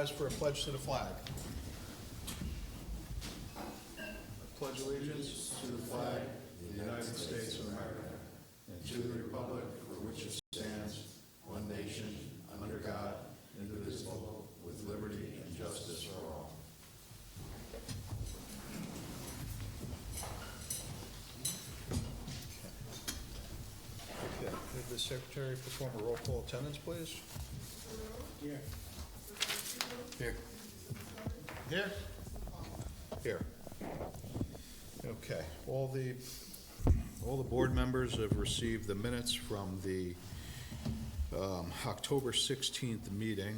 rise for a pledge to the flag. I pledge allegiance to the flag of the United States of America and to the republic for which it stands, one nation, under God, indivisible, with liberty and justice for all. Okay, could the secretary perform a roll call attendance, please? Here. Here. Here? Here. Okay, all the board members have received the minutes from the October 16th meeting.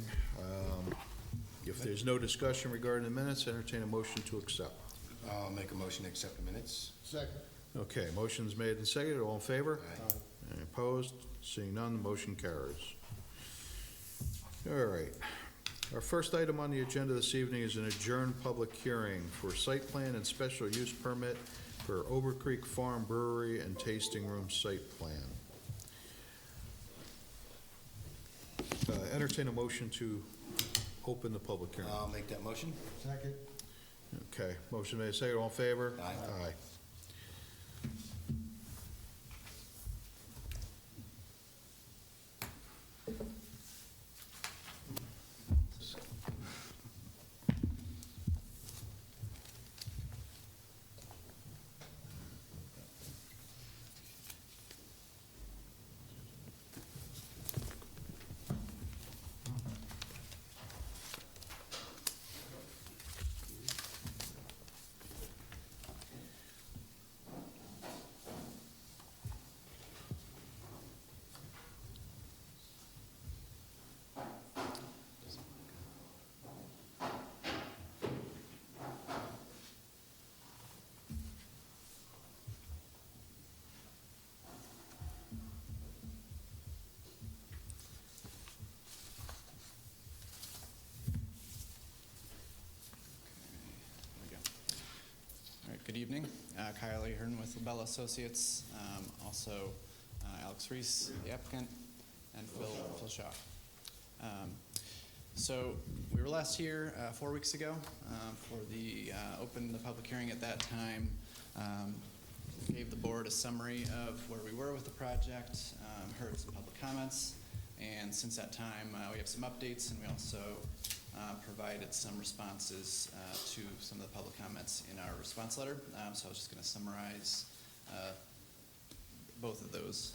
If there's no discussion regarding the minutes, entertain a motion to accept. I'll make a motion to accept the minutes. Second. Okay, motion's made and seconded, all in favor? Aye. Any opposed? Seeing none, the motion carries. All right. Our first item on the agenda this evening is an adjourned public hearing for site plan and special use permit for Ober Creek Farm Brewery and Tasting Room site plan. Entertain a motion to open the public hearing. I'll make that motion. Second. Okay, motion made, seconded, all in favor? Aye. Aye. All right, good evening. Kyle Ahern with LaBella Associates, also Alex Reese, the applicant, and Phil Shaw. So we were last here 4 weeks ago for the open the public hearing at that time. Gave the board a summary of where we were with the project, heard some public comments, and since that time we have some updates, and we also provided some responses to some of the public comments in our response letter. So I was just going to summarize both of those.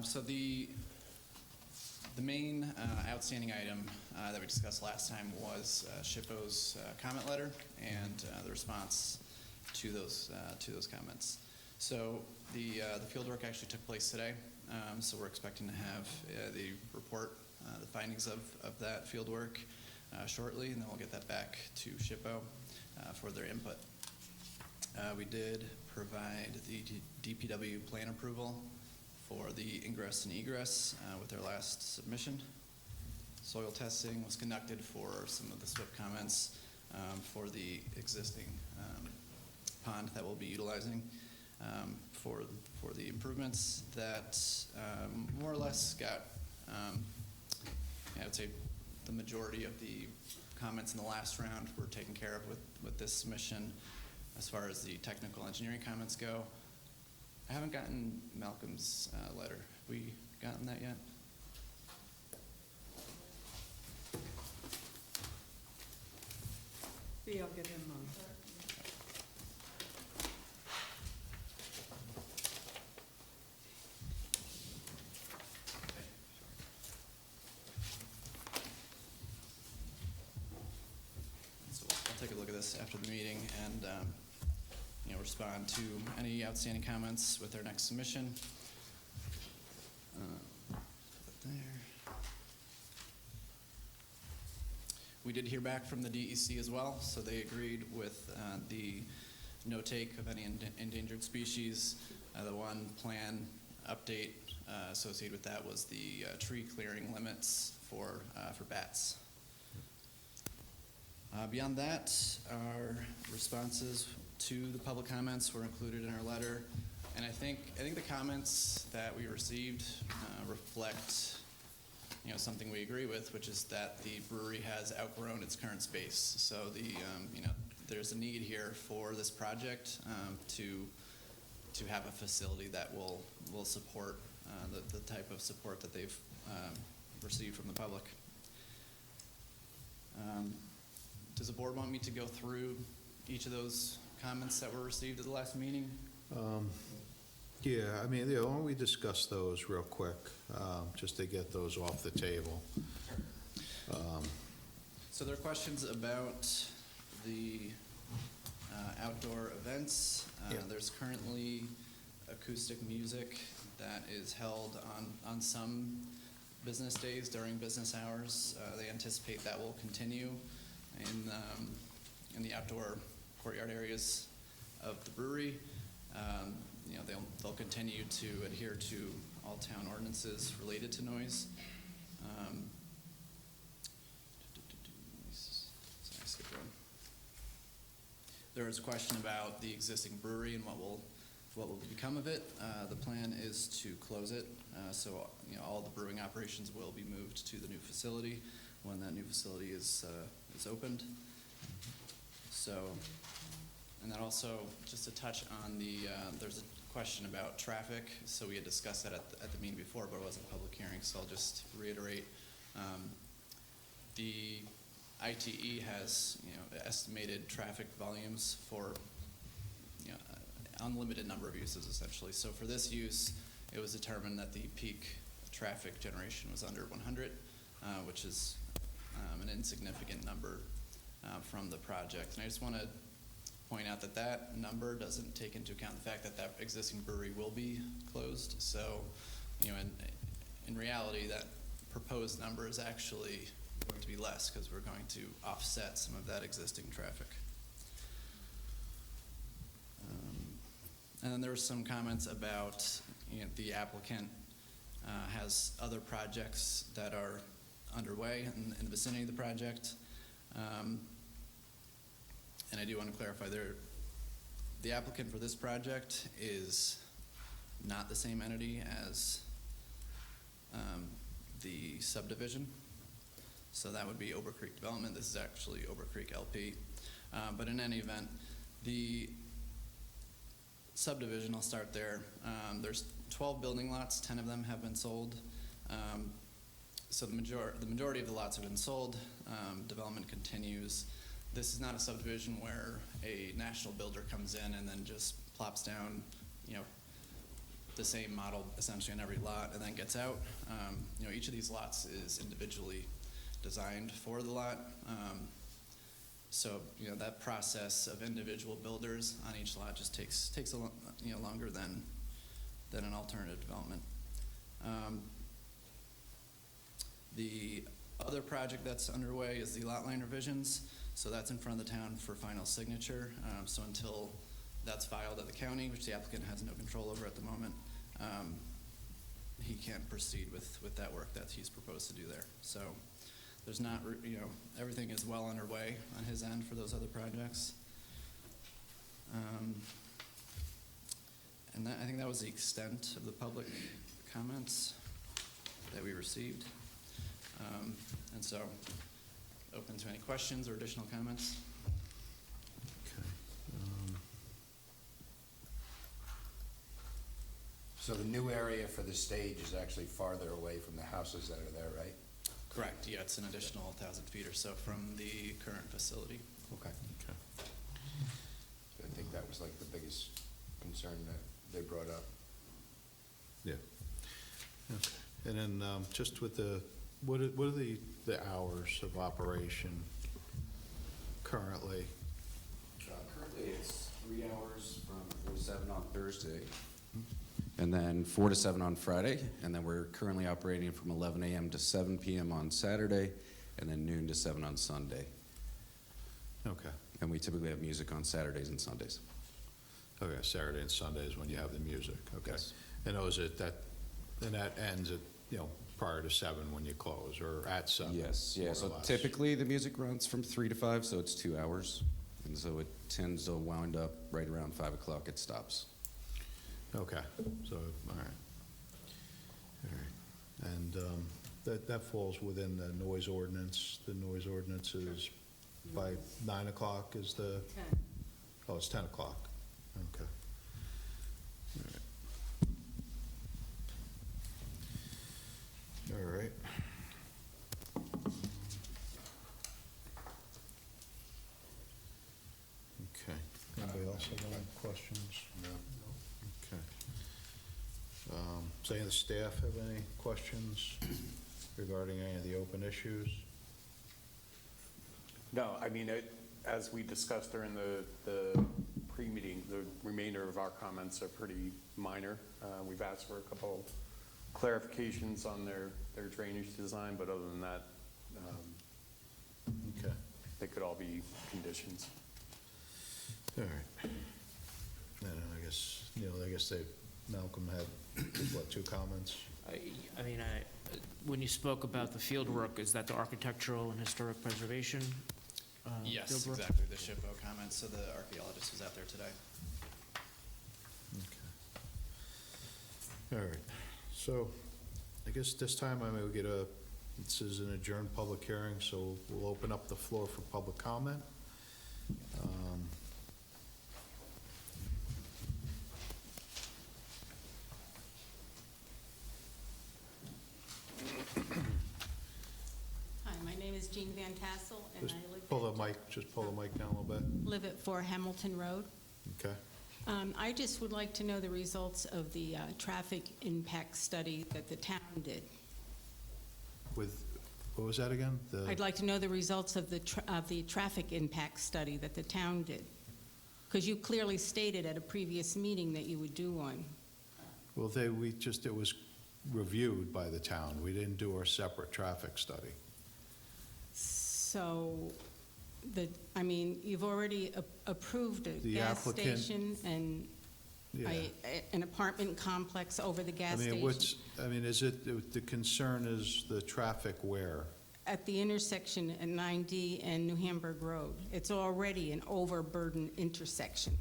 So the main outstanding item that we discussed last time was SHPO's comment letter and the response to those comments. So the field work actually took place today. So we're expecting to have the report, the findings of that field work shortly, and then we'll get that back to SHPO for their input. We did provide the DPW plan approval for the ingress and egress with their last submission. Soil testing was conducted for some of the SWIP comments for the existing pond that we'll be utilizing for the improvements that more or less got, I would say the majority of the comments in the last round were taken care of with this submission. As far as the technical engineering comments go, I haven't gotten Malcolm's letter. Have we gotten that yet? Yeah, I'll get him So I'll take a look at this after the meeting and respond to any outstanding comments with their next submission. There. We did hear back from the DEC as well, so they agreed with the no take of any endangered species. The one plan update associated with that was the tree clearing limits for bats. Beyond that, our responses to the public comments were included in our letter, and I think the comments that we received reflect something we agree with, which is that the brewery has outgrown its current space. So there's a need here for this project to have a facility that will support the type of support that they've received from the public. Does the board want me to go through each of those comments that were received at the last meeting? Yeah, I mean, why don't we discuss those real quick, just to get those off the table? So there are questions about the outdoor events. Yeah. There's currently acoustic music that is held on some business days during business hours. They anticipate that will continue in the outdoor courtyard areas of the brewery. They'll continue to adhere to all town ordinances related to noise. Sorry, I skipped one. There was a question about the existing brewery and what will become of it. The plan is to close it, so all the brewing operations will be moved to the new facility when that new facility is opened. So, and then also just to touch on there's a question about traffic. So we had discussed that at the meeting before, but it wasn't a public hearing. So I'll just reiterate. The ITE has estimated traffic volumes for unlimited number of uses essentially. So for this use, it was determined that the peak traffic generation was under 100, which is an insignificant number from the project. And I just want to point out that that number doesn't take into account the fact that that existing brewery will be closed. So, in reality, that proposed number is actually going to be less because we're going to offset some of that existing traffic. And then there were some comments about the applicant has other projects that are underway in the vicinity of the project. And I do want to clarify the applicant for this project is not the same entity as the subdivision. So that would be Ober Creek Development. This is actually Ober Creek LP. But in any event, the subdivision, I'll start there. There's 12 building lots, 10 of them have been sold. So the majority of the lots have been sold. Development continues. This is not a subdivision where a national builder comes in and then just plops down, the same model essentially on every lot and then gets out. Each of these lots is individually designed for the lot. So that process of individual builders on each lot just takes a longer than an alternative development. The other project that's underway is the lot line revisions. So that's in front of the town for final signature. So until that's filed at the county, which the applicant has no control over at the moment, he can't proceed with that work that he's proposed to do there. So there's not, everything is well underway on his end for those other projects. And I think that was the extent of the public comments that we received. And so, open to any questions or additional comments. Okay. So the new area for the stage is actually farther away from the houses that are there, right? Correct, yeah, it's an additional 1,000 feet or so from the current facility. Okay. Okay. So I think that was like the biggest concern that they brought up. Yeah. Okay. And then just with what are the hours of operation currently? Currently, it's 3 hours from 4 to 7 on Thursday, and then 4 to 7 on Friday, and then we're currently operating from 11 a.m. to 7 p.m. on Saturday, and then noon to 7 on Sunday. Okay. And we typically have music on Saturdays and Sundays. Okay, Saturday and Sunday is when you have the music. Okay. Yes. And that ends at, prior to 7 when you close, or at 7? Yes, yeah, more or so less? typically the music runs from 3 to 5, so it's 2 hours, and so it tends to wound up right around 5 o'clock, it stops. Okay, so, all right. All right. And that falls within the noise ordinance. The noise ordinance is by 9 o'clock is the, 10. oh, it's 10 o'clock. Okay. All right. Okay. Anybody else have any questions? No. Okay. Does any of the staff have any questions regarding any of the open issues? No, I mean, as we discussed during the pre-meeting, the remainder of our comments are pretty minor. We've asked for a couple clarifications on their drainage design, but other than that, Okay. they could all be conditions. All right. And I guess, Neil, Malcolm had, what, 2 comments? I mean, when you spoke about the field work, is that the architectural and historic preservation? Yes, field work? exactly, the SHPO comments, so the archaeologist was out there today. Okay. All right. So I guess this time this is an adjourned public hearing, so we'll open up the floor for public comment. Hi, my name is Jean Van Tassel, and Just I live pull at- the mic, just pull the mic down a little bit. live at 4 Hamilton Road. Okay. I just would like to know the results of the traffic impact study that the town did. With, what was that again? I'd like to know the results of the traffic impact study that the town did. Because you clearly stated at a previous meeting that you would do one. Well, it was reviewed by the town. We didn't do our separate traffic study. So, you've already approved a The gas applicant- station and Yeah. an apartment complex over the gas station. The concern is the traffic where? At the intersection at 9D and New Hamburg Road. It's already an overburdened intersection.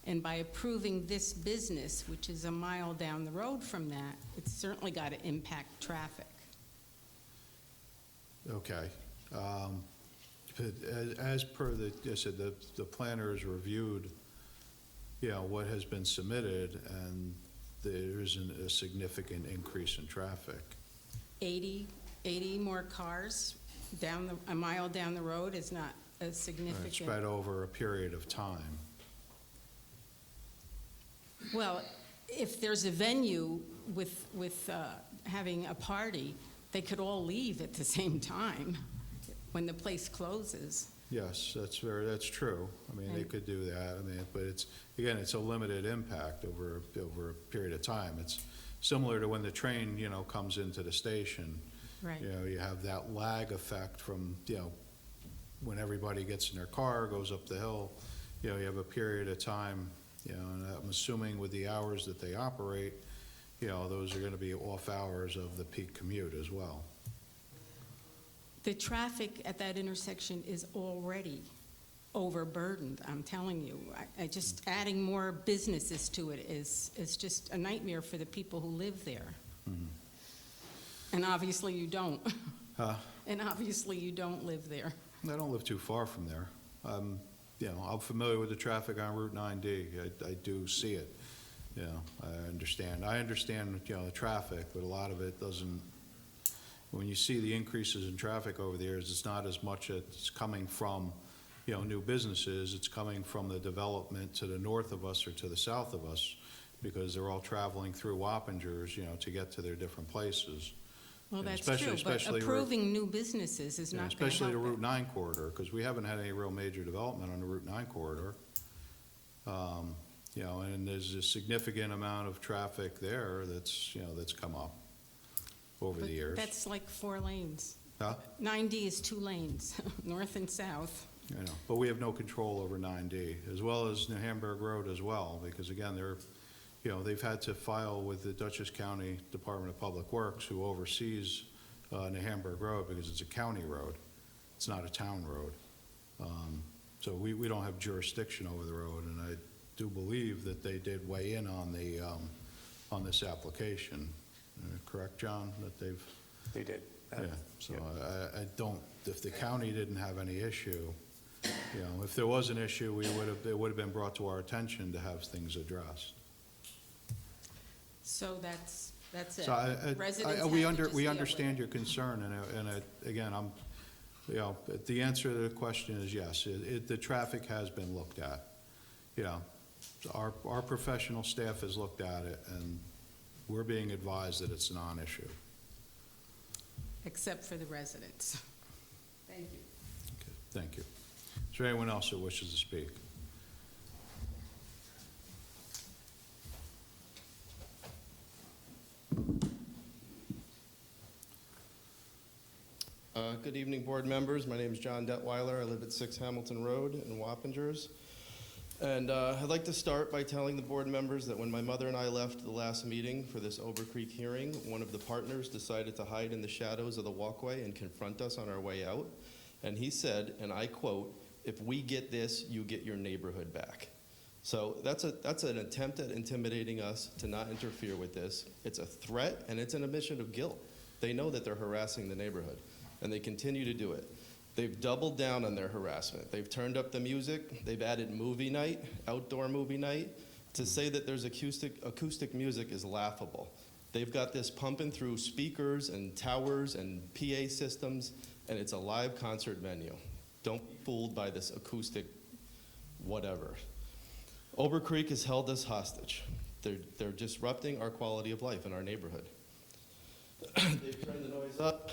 And by approving this business, which is a mile down the road from that, it's certainly got to impact traffic. Okay. But as per the planner has reviewed, what has been submitted, and there isn't a significant increase in traffic. 80 more cars a mile down the road is not a significant. Spread over a period of time. Well, if there's a venue with having a party, they could all leave at the same time when the place closes. Yes, that's true. They could do that. But it's a limited impact over a period of time. It's similar to when the train, comes into the station. Right. You have that lag effect from, when everybody gets in their car, goes up the hill, you have a period of time, and I'm assuming with the hours that they operate, those are gonna be off hours of the peak commute as well. The traffic at that intersection is already overburdened, I'm telling you. Just adding more businesses to it is just a nightmare for the people who live there. And obviously you don't. Huh? And obviously you don't live there. I don't live too far from there. I'm familiar with the traffic on Route 9D. I do see it. I understand. The traffic, but a lot of it doesn't. When you see the increases in traffic over the years, it's not as much it's coming from, new businesses. It's coming from the development to the north of us or to the south of us, because they're all traveling through Wappingers, to get to their different places. Well, Yeah, that's true, but especially approving new businesses is not going to help Especially the Route it. 9 corridor, because we haven't had any real major development on the Route 9 corridor. And there's a significant amount of traffic there that's come up over But the years. that's like 4 lanes. Huh? 9D is 2 lanes, north and south. But we have no control over 9D, as well as New Hamburg Road as well, because again, they've had to file with the Dutchess County Department of Public Works, who oversees New Hamburg Road, because it's a county road. It's not a town road. So we don't have jurisdiction over the road, and I do believe that they did weigh in on this application. Correct, John, that they've They did. Yeah, so Yeah. I don't, if the county didn't have any issue, you know, if there was an issue, it would have been brought to our attention to have things addressed. So that's it. So Residents we have to just deal with understand it. your concern, again, you know, the answer to the question is yes, the traffic has been looked at. You know, our professional staff has looked at it, and we're being advised that it's a non-issue. Except for the residents. Thank you. Okay, thank you. Is there anyone else that wishes to speak? Good evening, board members. My name is John Detweiler. I live at 6 Hamilton Road in Wappingers. And I'd like to start by telling the board members that when my mother and I left the last meeting for this Ober Creek hearing, one of the partners decided to hide in the shadows of the walkway and confront us on our way out. And he said, and I quote, "If we get this, you get your neighborhood back." So that's an attempt at intimidating us to not interfere with this. It's a threat, and it's an admission of guilt. They know that they're harassing the neighborhood, and they continue to do it. They've doubled down on their harassment. They've turned up the music. They've added movie night, outdoor movie night. To say that there's acoustic music is laughable. They've got this pumping through speakers and towers and PA systems, and it's a live concert venue. Don't be fooled by this acoustic whatever. Ober Creek has held us hostage. They're disrupting our quality of life in our neighborhood. They've turned the noise up.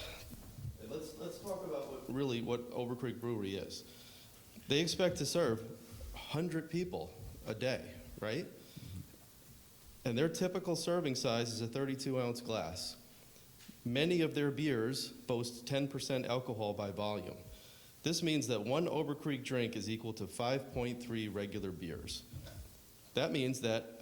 And let's talk about what Ober Creek Brewery is. They expect to serve 100 people a day, right? And their typical serving size is a 32-ounce glass. Many of their beers boast 10% alcohol by volume. This means that one Ober Creek drink is equal to 5.3 regular beers. That means that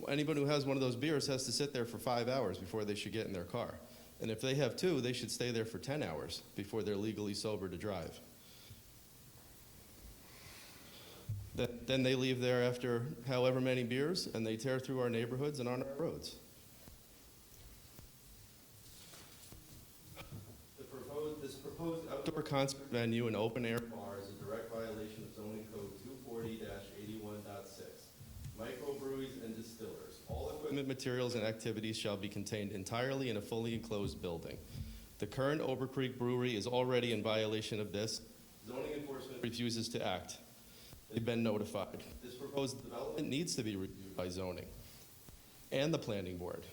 anybody who has one of those beers has to sit there for 5 hours before they should get in their car. And if they have two, they should stay there for 10 hours before they're legally sober to drive. Then they leave there after however many beers, and they tear through our neighborhoods and on our roads. This proposed outdoor concert venue and open-air bar is a direct violation of zoning code 240-81.6. Microbreweries and distillers. All equipment, materials, and activities shall be contained entirely in a fully enclosed building. The current Ober Creek Brewery is already in violation of this. Zoning enforcement refuses to act. They've been notified. This proposed development needs to be reviewed by zoning and the planning board.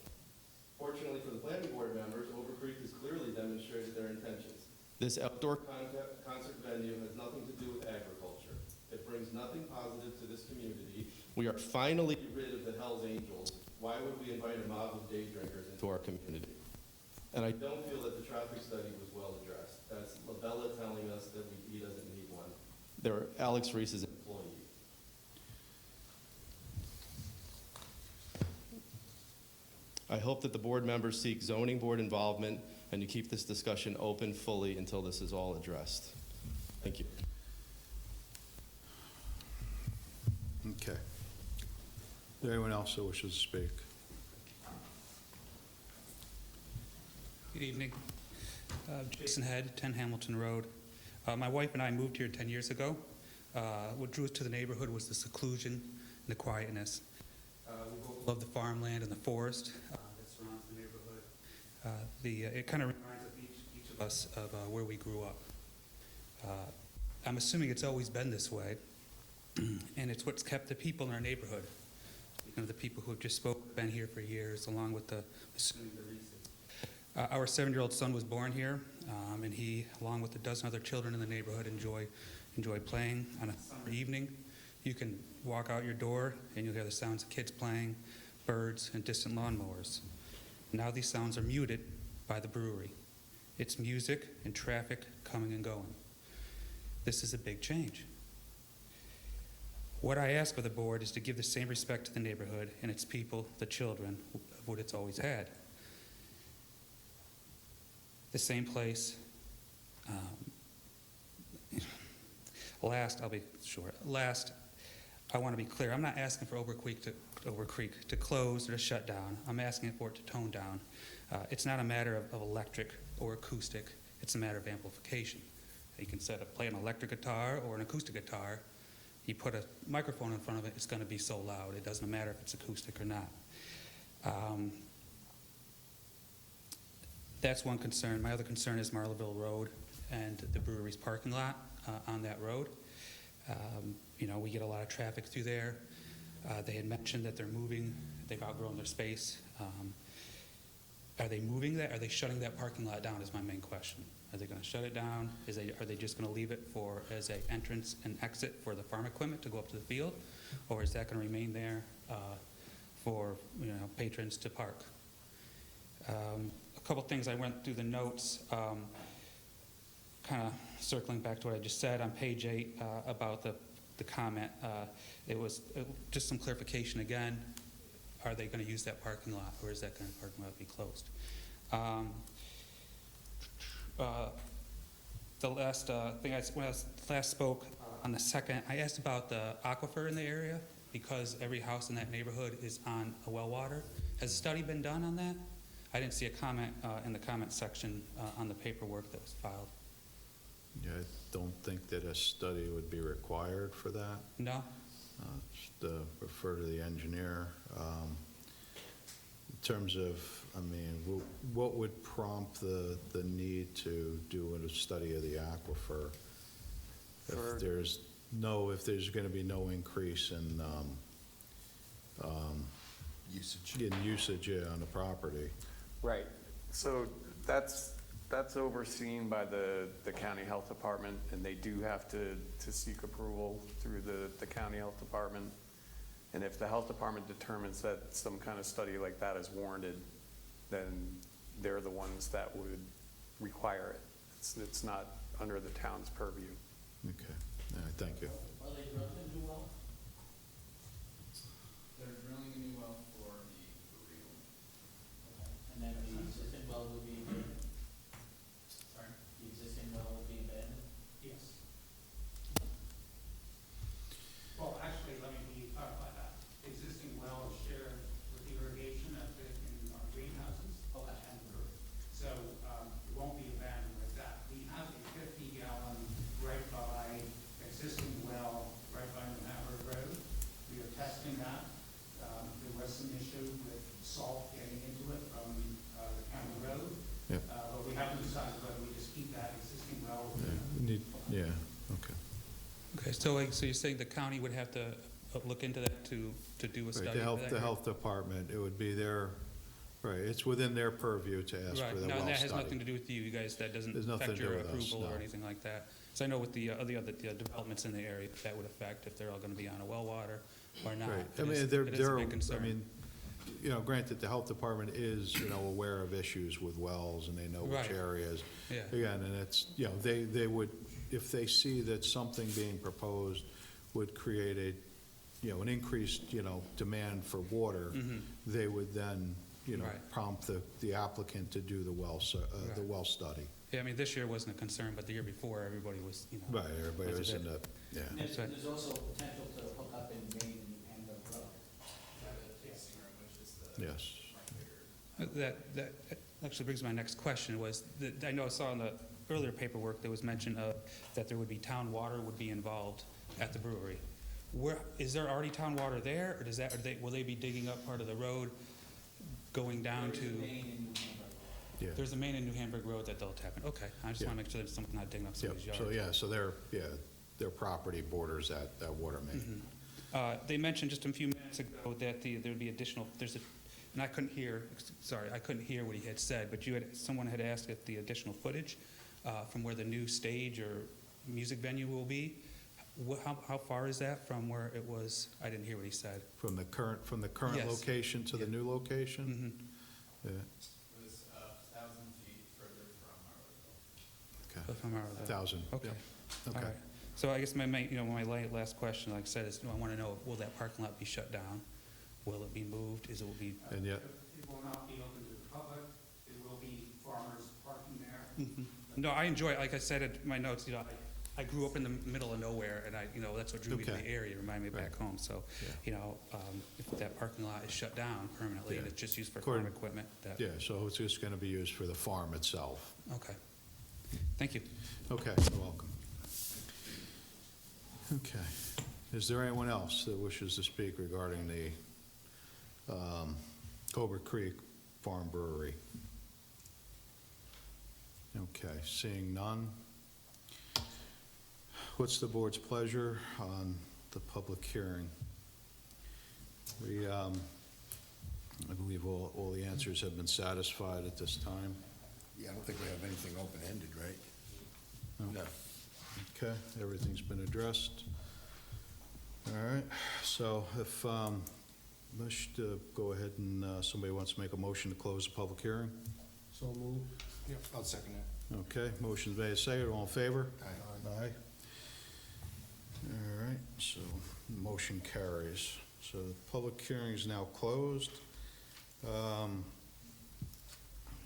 Fortunately for the planning board members, Ober Creek has clearly demonstrated their intentions. This outdoor concert venue has nothing to do with agriculture. It brings nothing positive to this community. We are finally rid of the Hells Angels. Why would we invite a mob of day drinkers into our community? And I don't feel that the traffic study was well addressed. That's Labella telling us that he doesn't need one. They're Alex Reese's employee. I hope that the board members seek zoning board involvement and you keep this discussion open fully until this is all addressed. Thank you. Okay. Is there anyone else that wishes to speak? Good evening. Jason Head, 10 Hamilton Road. My wife and I moved here 10 years ago. What drew us to the neighborhood was the seclusion and the quietness. We both love the farmland and the forest that surrounds the neighborhood. It kind of reminds each of us of where we grew up. I'm assuming it's always been this way, and it's what's kept the people in our neighborhood. You know, the people who have just been here for years, along with the Reeses. Our 7-year-old son was born here, and he, along with a dozen other children in the neighborhood, enjoy playing on a summer evening. You can walk out your door and you'll hear the sounds of kids playing, birds, and distant lawnmowers. Now these sounds are muted by the brewery. It's music and traffic coming and going. This is a big change. What I ask of the board is to give the same respect to the neighborhood and its people, the children, of what it's always had. The same place. Last, I want to be clear. I'm not asking for Ober Creek to close or to shut down. I'm asking for it to tone down. It's not a matter of electric or acoustic. It's a matter of amplification. You can play an electric guitar or an acoustic guitar. You put a microphone in front of it, it's going to be so loud. It doesn't matter if it's acoustic or not. That's one concern. My other concern is Marleville Road and the brewery's parking lot on that road. We get a lot of traffic through there. They had mentioned that they're moving. They've outgrown their space. Are they moving that? Are they shutting that parking lot down is my main question. Are they going to shut it down? Are they just going to leave it as an entrance and exit for the farm equipment to go up to the field? Or is that going to remain there for patrons to park? A couple things I went through the notes, kind of circling back to what I just said on page 8 about the comment. It was just some clarification again. Are they going to use that parking lot, or is that going to parking lot be closed? The last thing, when I last spoke on the second, I asked about the aquifer in the area because every house in that neighborhood is on a well water. Has a study been done on that? I didn't see a comment in the comment section on the paperwork that was filed. Yeah, I don't think that a study would be required for that. No? Just refer to the engineer. In terms of, what would prompt the need to do a study of the aquifer? If there's going to be no increase in usage on the property. Right. So that's overseen by the county health department, and they do have to seek approval through the county health department. And if the health department determines that some kind of study like that is warranted, then they're the ones that would require it. It's not under the town's purview. Okay, all right, thank you. Are they drilling a new well? They're drilling a new well for the brewery. And then the existing well would be abandoned? Sorry? The existing well would be abandoned? Yes. Well, actually, let me clarify that. The existing well is shared with the irrigation in our greenhouses. Okay. And the brewery. So it won't be abandoned with that. We have a 50-gallon right by existing well, right by New Hamburg Road. We are testing that. There was some issue with salt getting into it from the county road. Yep. But we haven't decided whether we just keep that existing well. Okay. Okay, so you're saying the county would have to look into that to do a Right, study? the health department, it would be it's within their purview to ask Right. for the No, well that study. has nothing to do with you guys. That doesn't There's nothing affect to do your with us, approval or no. anything like that. So I know with the other developments in the area, that would affect if they're all going to be on a well water or not. Right, It is a big concern. Granted, the health department is, aware of issues with wells, and they know which Right. areas. Yeah. Again, and it's, they would, if they see that something being proposed would create an increased, demand for water, Mhm. they would then, Right. prompt the applicant to do the well study. Yeah, this year wasn't a concern, but the year before, everybody was, Right, everybody was a in bit- the, yeah. And there's, That's right. there's also potential to hook up in Maine and New Hampshire Road. Tasting room, which is the Yes. That actually brings my next question was, that I know I saw in the earlier paperwork there was mention of that there would be town water would be involved at the brewery. Is there already town water there, or will they be digging up part of the road going down to? There's Maine and New Hampshire. Yeah. There's a Main and New Hamburg Road that they'll tap in. Okay, I just Yeah. want to make sure that someone's not digging up Yep, somebody's yard. so their property borders that water main. They mentioned just a few minutes ago that there'd be additional, and I couldn't hear what he had said, but someone had asked if the additional footage from where the new stage or music venue will be, how far is that from where it was? I didn't hear what he said. From the current Yes. location to the Yeah. new location? Mhm. Yeah, It was 1,000 feet further from our okay. From our- 1,000. Okay. Yep. All Okay. right. So I guess my last question, like I said, is I want to know, will that parking lot be shut down? Will it be moved? Will be? And yet, It will not be open to the public. There will be farmers parking there. No, I enjoy it. Like I said in my notes, I grew up in the middle of nowhere, and that's what drew me to Okay. the area, reminded me of back home. So, if that parking lot is shut down permanently and Yeah. it's just used for According- farm equipment, that, Yeah, so it's just going to be used for the farm itself. okay. Thank you. Okay, you're welcome. Okay. Is there anyone else that wishes to speak regarding the Cobra Creek Farm Brewery? Okay, seeing none. What's the board's pleasure on the public hearing? We, I believe all the answers have been satisfied at this time. Yeah, I don't think we have anything open-ended, right? No. Okay, everything's been addressed. All right, so if, let's go ahead and, somebody wants to make a motion to close the public hearing? So move. Yeah, I'll second that. Okay, motion's made, second, all in favor? Aye. Aye. All right, so motion carries. So the public hearing is now closed.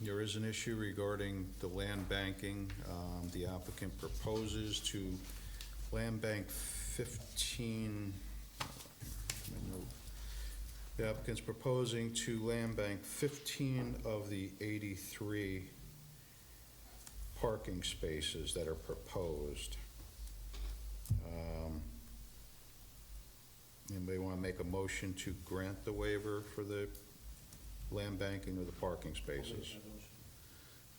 There is an issue regarding the land banking. The applicant proposes to land bank 15, my note. The applicant's proposing to land bank 15 of the 83 parking spaces that are proposed. Anybody want to make a motion to grant the waiver for the land banking of the parking spaces?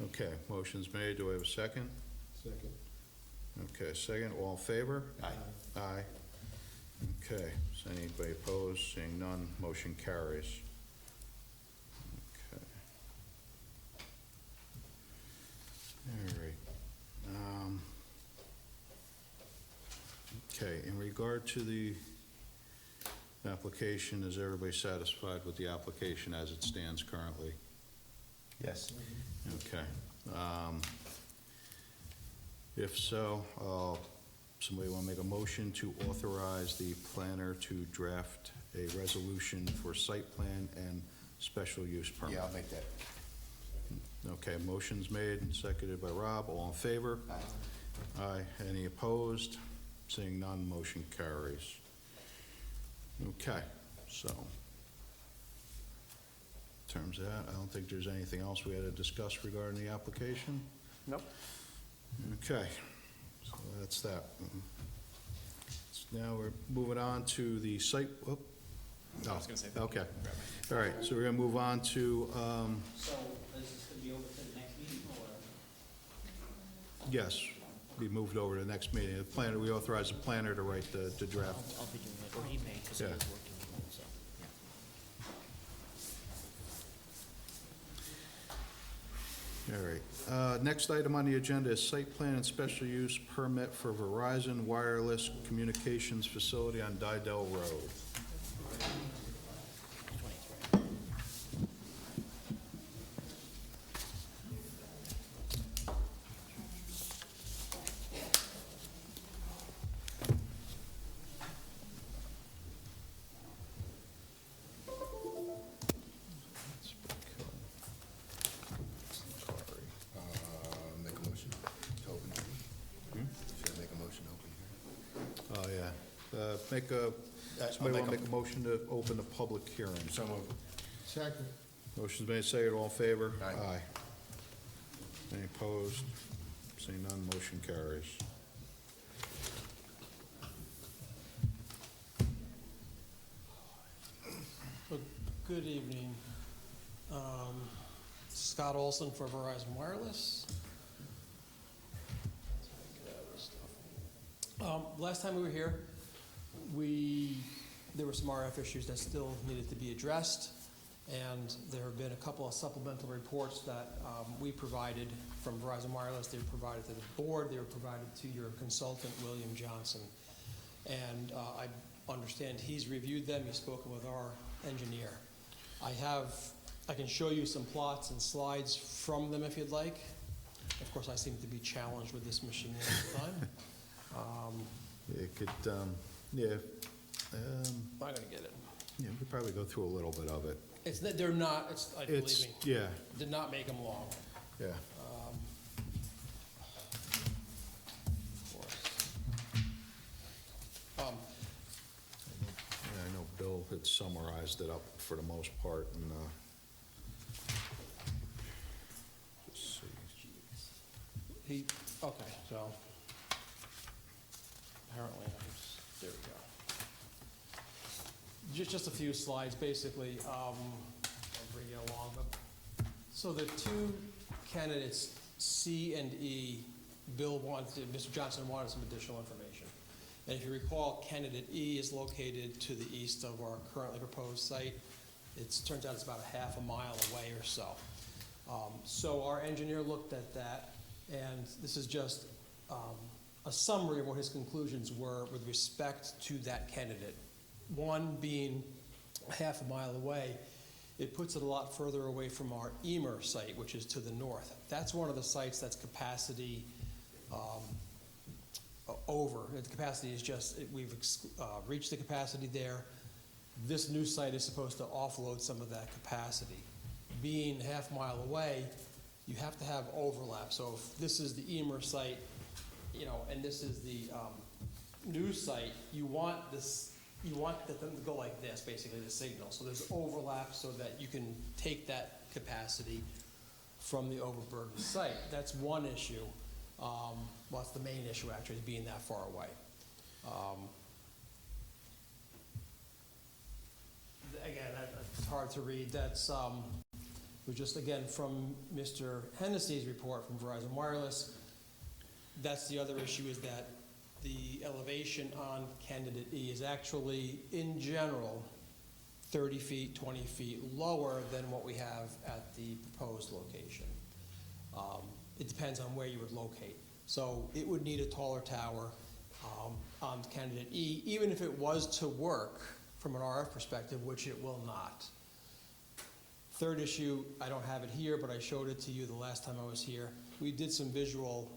Okay, motion's made. Do I have a second? Second. Okay, second. All in favor? Aye. Aye. Okay, is anybody opposed? Seeing none, motion carries. Okay. All right. Okay, in regard to the application, is everybody satisfied with the application as it stands currently? Yes. Okay. If so, somebody want to make a motion to authorize the planner to draft a resolution for site plan and special use permit? Yeah, I'll make that. Okay, motion's made and seconded by Rob. All in favor? Aye. Aye. Any opposed? Seeing none, motion carries. Okay, so, in terms of that, I don't think there's anything else we had to discuss regarding the application. Nope. Okay, so that's that. So now we're moving on to the site, oh. I was gonna say, thank you. Okay, all right, so we're gonna move on to, So is this gonna be over to the next meeting, or? yes, be moved over to the next meeting. The planner, we authorize the planner to write the draft. I'll be doing it, or he may, because he Yeah. was working, so, yeah. All right. Next item on the agenda is site plan and special use permit for Verizon Wireless Communications Facility on Didell Road. Make a motion to open it. Should I make a motion to open here? Oh, yeah. Somebody want to make a motion to open the public hearing? So moved. Second. Motion's made, second, all in favor? Aye. Any opposed? Seeing none, motion carries. Good evening. Scott Olson for Verizon Wireless. Last time we were here, there were some RF issues that still needed to be addressed, and there have been a couple of supplemental reports that we provided from Verizon Wireless. They were provided to the board, they were provided to your consultant, William Johnson. And I understand he's reviewed them, he's spoken with our engineer. I can show you some plots and slides from them if you'd like. Of course, I seem to be challenged with this machine all the time. It could, yeah, I'm not gonna get it. yeah, we could probably go through a little bit of it. They're not, believe It's, me, yeah, did not make them long. yeah. Of course. it summarized it up for the most part, and, let's see. Okay, so, apparently, there we go. Just a few slides, basically, I'll bring you along. So the two candidates, C and E, Mr. Johnson wanted some additional information. And if you recall, candidate E is located to the east of our currently proposed site. Turns out it's about a half a mile away or so. So our engineer looked at that, and this is just a summary of what his conclusions were with respect to that candidate. One being a half a mile away, it puts it a lot further away from our Emer site, which is to the north. That's one of the sites that's capacity over. The capacity is just, we've reached the capacity there. This new site is supposed to offload some of that capacity. Being half a mile away, you have to have overlap. So if this is the Emer site, and this is the new site, you want them to go like this, basically, the signal. So there's overlap so that you can take that capacity from the overburdened site. That's one issue. Well, it's the main issue, actually, being that far away. Again, that's hard to read. That's was just, again, from Mr. Hennessy's report from Verizon Wireless. That's the other issue, is that the elevation on candidate E is actually, in general, 30 feet, 20 feet lower than what we have at the proposed location. It depends on where you would locate. So it would need a taller tower on candidate E, even if it was to work from an RF perspective, which it will not. Third issue, I don't have it here, but I showed it to you the last time I was here. We did some visual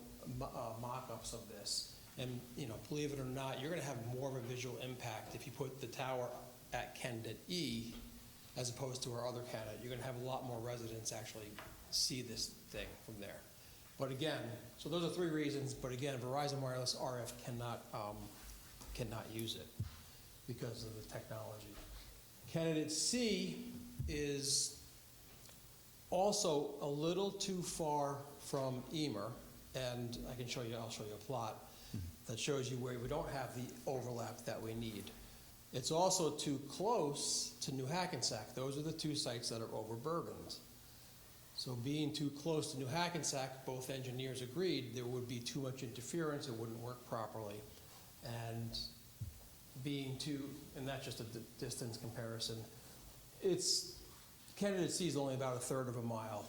mock-ups of this. And, believe it or not, you're going to have more of a visual impact if you put the tower at candidate E as opposed to our other candidate. You're going to have a lot more residents actually see this thing from there. But again, so those are three reasons. But again, Verizon Wireless RF cannot use it because of the technology. Candidate C is also a little too far from Emer, and I'll show you a plot that shows you where we don't have the overlap that we need. It's also too close to New Hackensack. Those are the two sites that are overburdened. So being too close to New Hackensack, both engineers agreed there would be too much interference, it wouldn't work properly. And and that's just a distance comparison. Candidate C is only about a third of a mile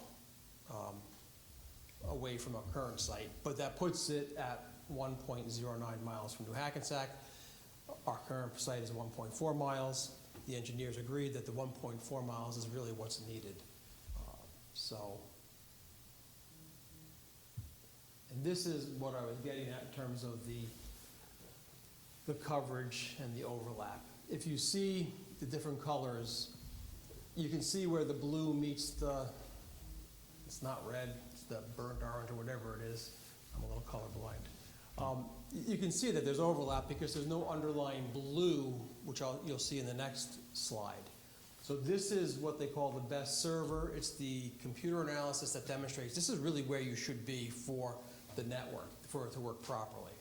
away from our current site, but that puts it at 1.09 miles from New Hackensack. Our current site is 1.4 miles. The engineers agreed that the 1.4 miles is really what's needed. And this is what I was getting at in terms of the coverage and the overlap. If you see the different colors, you can see where the blue meets it's not red, it's the burnt orange or whatever it is. I'm a little colorblind. You can see that there's overlap because there's no underlying blue, which you'll see in the next slide. So this is what they call the best server. It's the computer analysis that demonstrates this is really where you should be for the network, for it to work properly.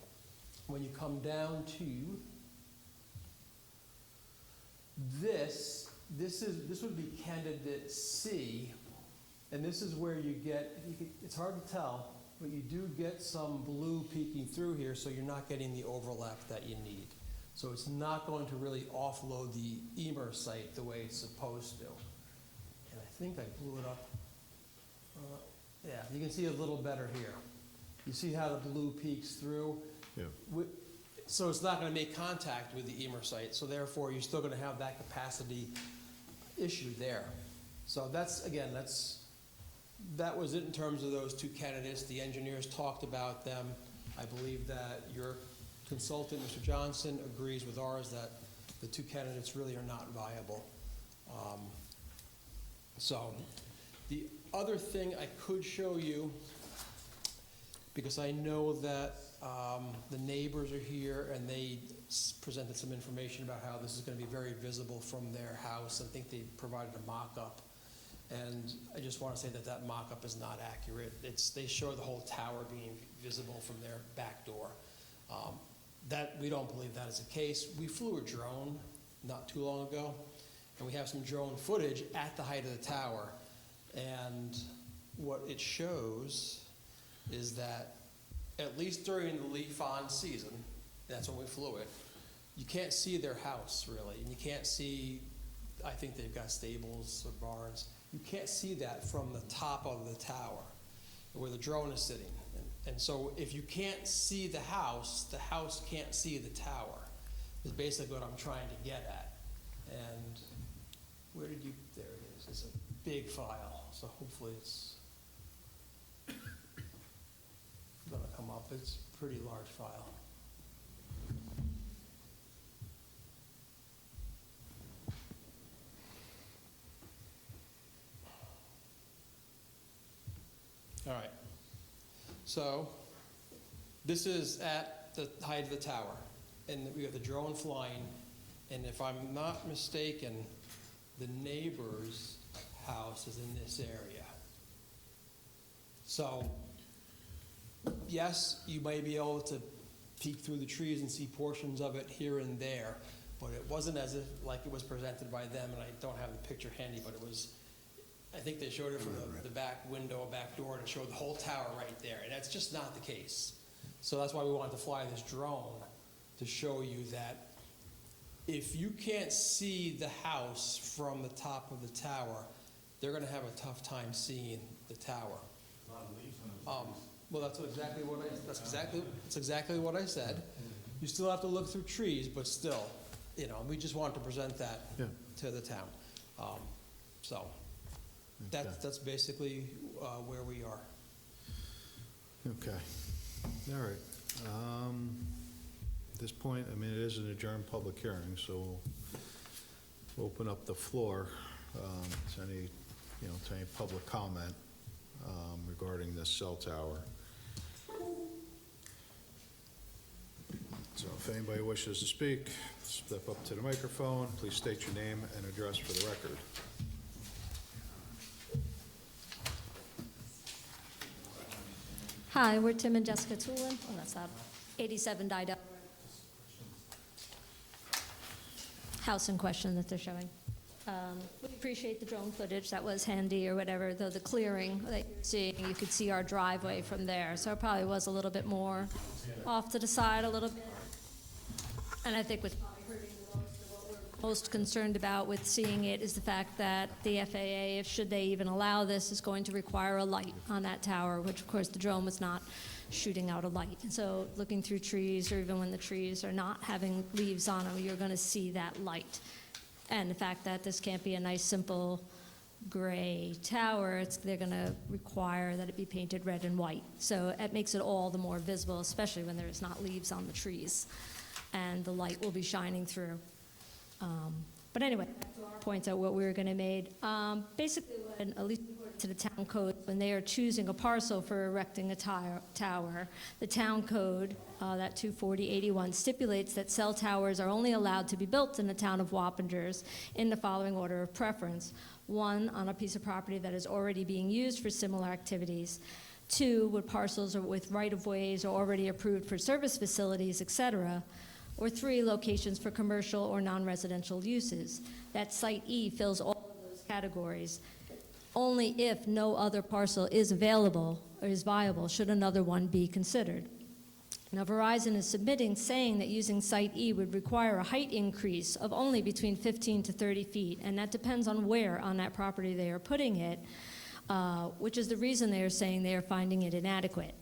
When you come down to this would be candidate C, and this is where it's hard to tell, but you do get some blue peeking through here, so you're not getting the overlap that you need. So it's not going to really offload the Emer site the way it's supposed to. And I think I blew it up. Yeah, you can see a little better here. You see how the blue peeks through? Yeah. So it's not going to make contact with the Emer site, so therefore you're still going to have that capacity issue there. So that was it in terms of those two candidates. The engineers talked about them. I believe that your consultant, Mr. Johnson, agrees with ours that the two candidates really are not viable. So the other thing I could show you, because I know that the neighbors are here, and they presented some information about how this is going to be very visible from their house. I think they provided a mock-up, and I just want to say that that mock-up is not accurate. They show the whole tower being visible from their back door. We don't believe that is the case. We flew a drone not too long ago, and we have some drone footage at the height of the tower, and what it shows is that at least during the leaf-on season, that's when we flew it, you can't see their house really, and you can't see, I think they've got stables or barns. You can't see that from the top of the tower where the drone is sitting. And so if you can't see the house can't see the tower, is basically what I'm trying to get at. And there it is, it's a big file, so hopefully it's gonna come up. It's a pretty large file. All right. So this is at the height of the tower, and we have the drone flying, and if I'm not mistaken, the neighbor's house is in this area. So yes, you may be able to peek through the trees and see portions of it here and there, but it wasn't as if like it was presented by them, and I don't have the picture handy, but it was, I think they showed it from the back window, back door, and it showed the whole tower right there, and that's just not the case. So that's why we wanted to fly this drone, to show you that if you can't see the house from the top of the tower, they're gonna have a tough time seeing the tower. Well, that's exactly what I said. You still have to look through trees, but still, we just wanted to present that to the town. That's basically where we are. Okay, all right. At this point, I mean, it is an adjourned public hearing, so we'll open up the floor to any public comment regarding this cell tower. So if anybody wishes to speak, step up to the microphone. Please state your name and address for the record. Hi, we're Tim and Jessica Tulin. Oh, that's not 87 Didell. House in question that they're showing. We appreciate the drone footage. That was handy or whatever, though the clearing that you're seeing, you could see our driveway from there. So it probably was a little bit more off to the side a little bit. And I think what's probably hurting the most, and what we're most concerned about with seeing it is the fact that the FAA, should they even allow this, is going to require a light on that tower, which of course the drone was not shooting out a light. And so looking through trees, or even when the trees are not having leaves on them, you're going to see that light. And the fact that this can't be a nice, simple gray tower, they're going to require that it be painted red and white. So it makes it all the more visible, especially when there's not leaves on the trees. And the light will be shining through. But anyway, to our points out what we were going to make. Basically, when, at least according to the town code, when they are choosing a parcel for erecting a tower, the town code, that 24081, stipulates that cell towers are only allowed to be built in the town of Wappingers in the following order of preference. 1, on a piece of property that is already being used for similar activities. 2, with parcels or with right-of-ways or already approved for service facilities, etc. Or 3, locations for commercial or non-residential uses. That Site E fills all of those categories. Only if no other parcel is available or is viable should another one be considered. Now, Verizon is submitting saying that using Site E would require a height increase of only between 15 to 30 feet, and that depends on where on that property they are putting it, which is the reason they are saying they are finding it inadequate.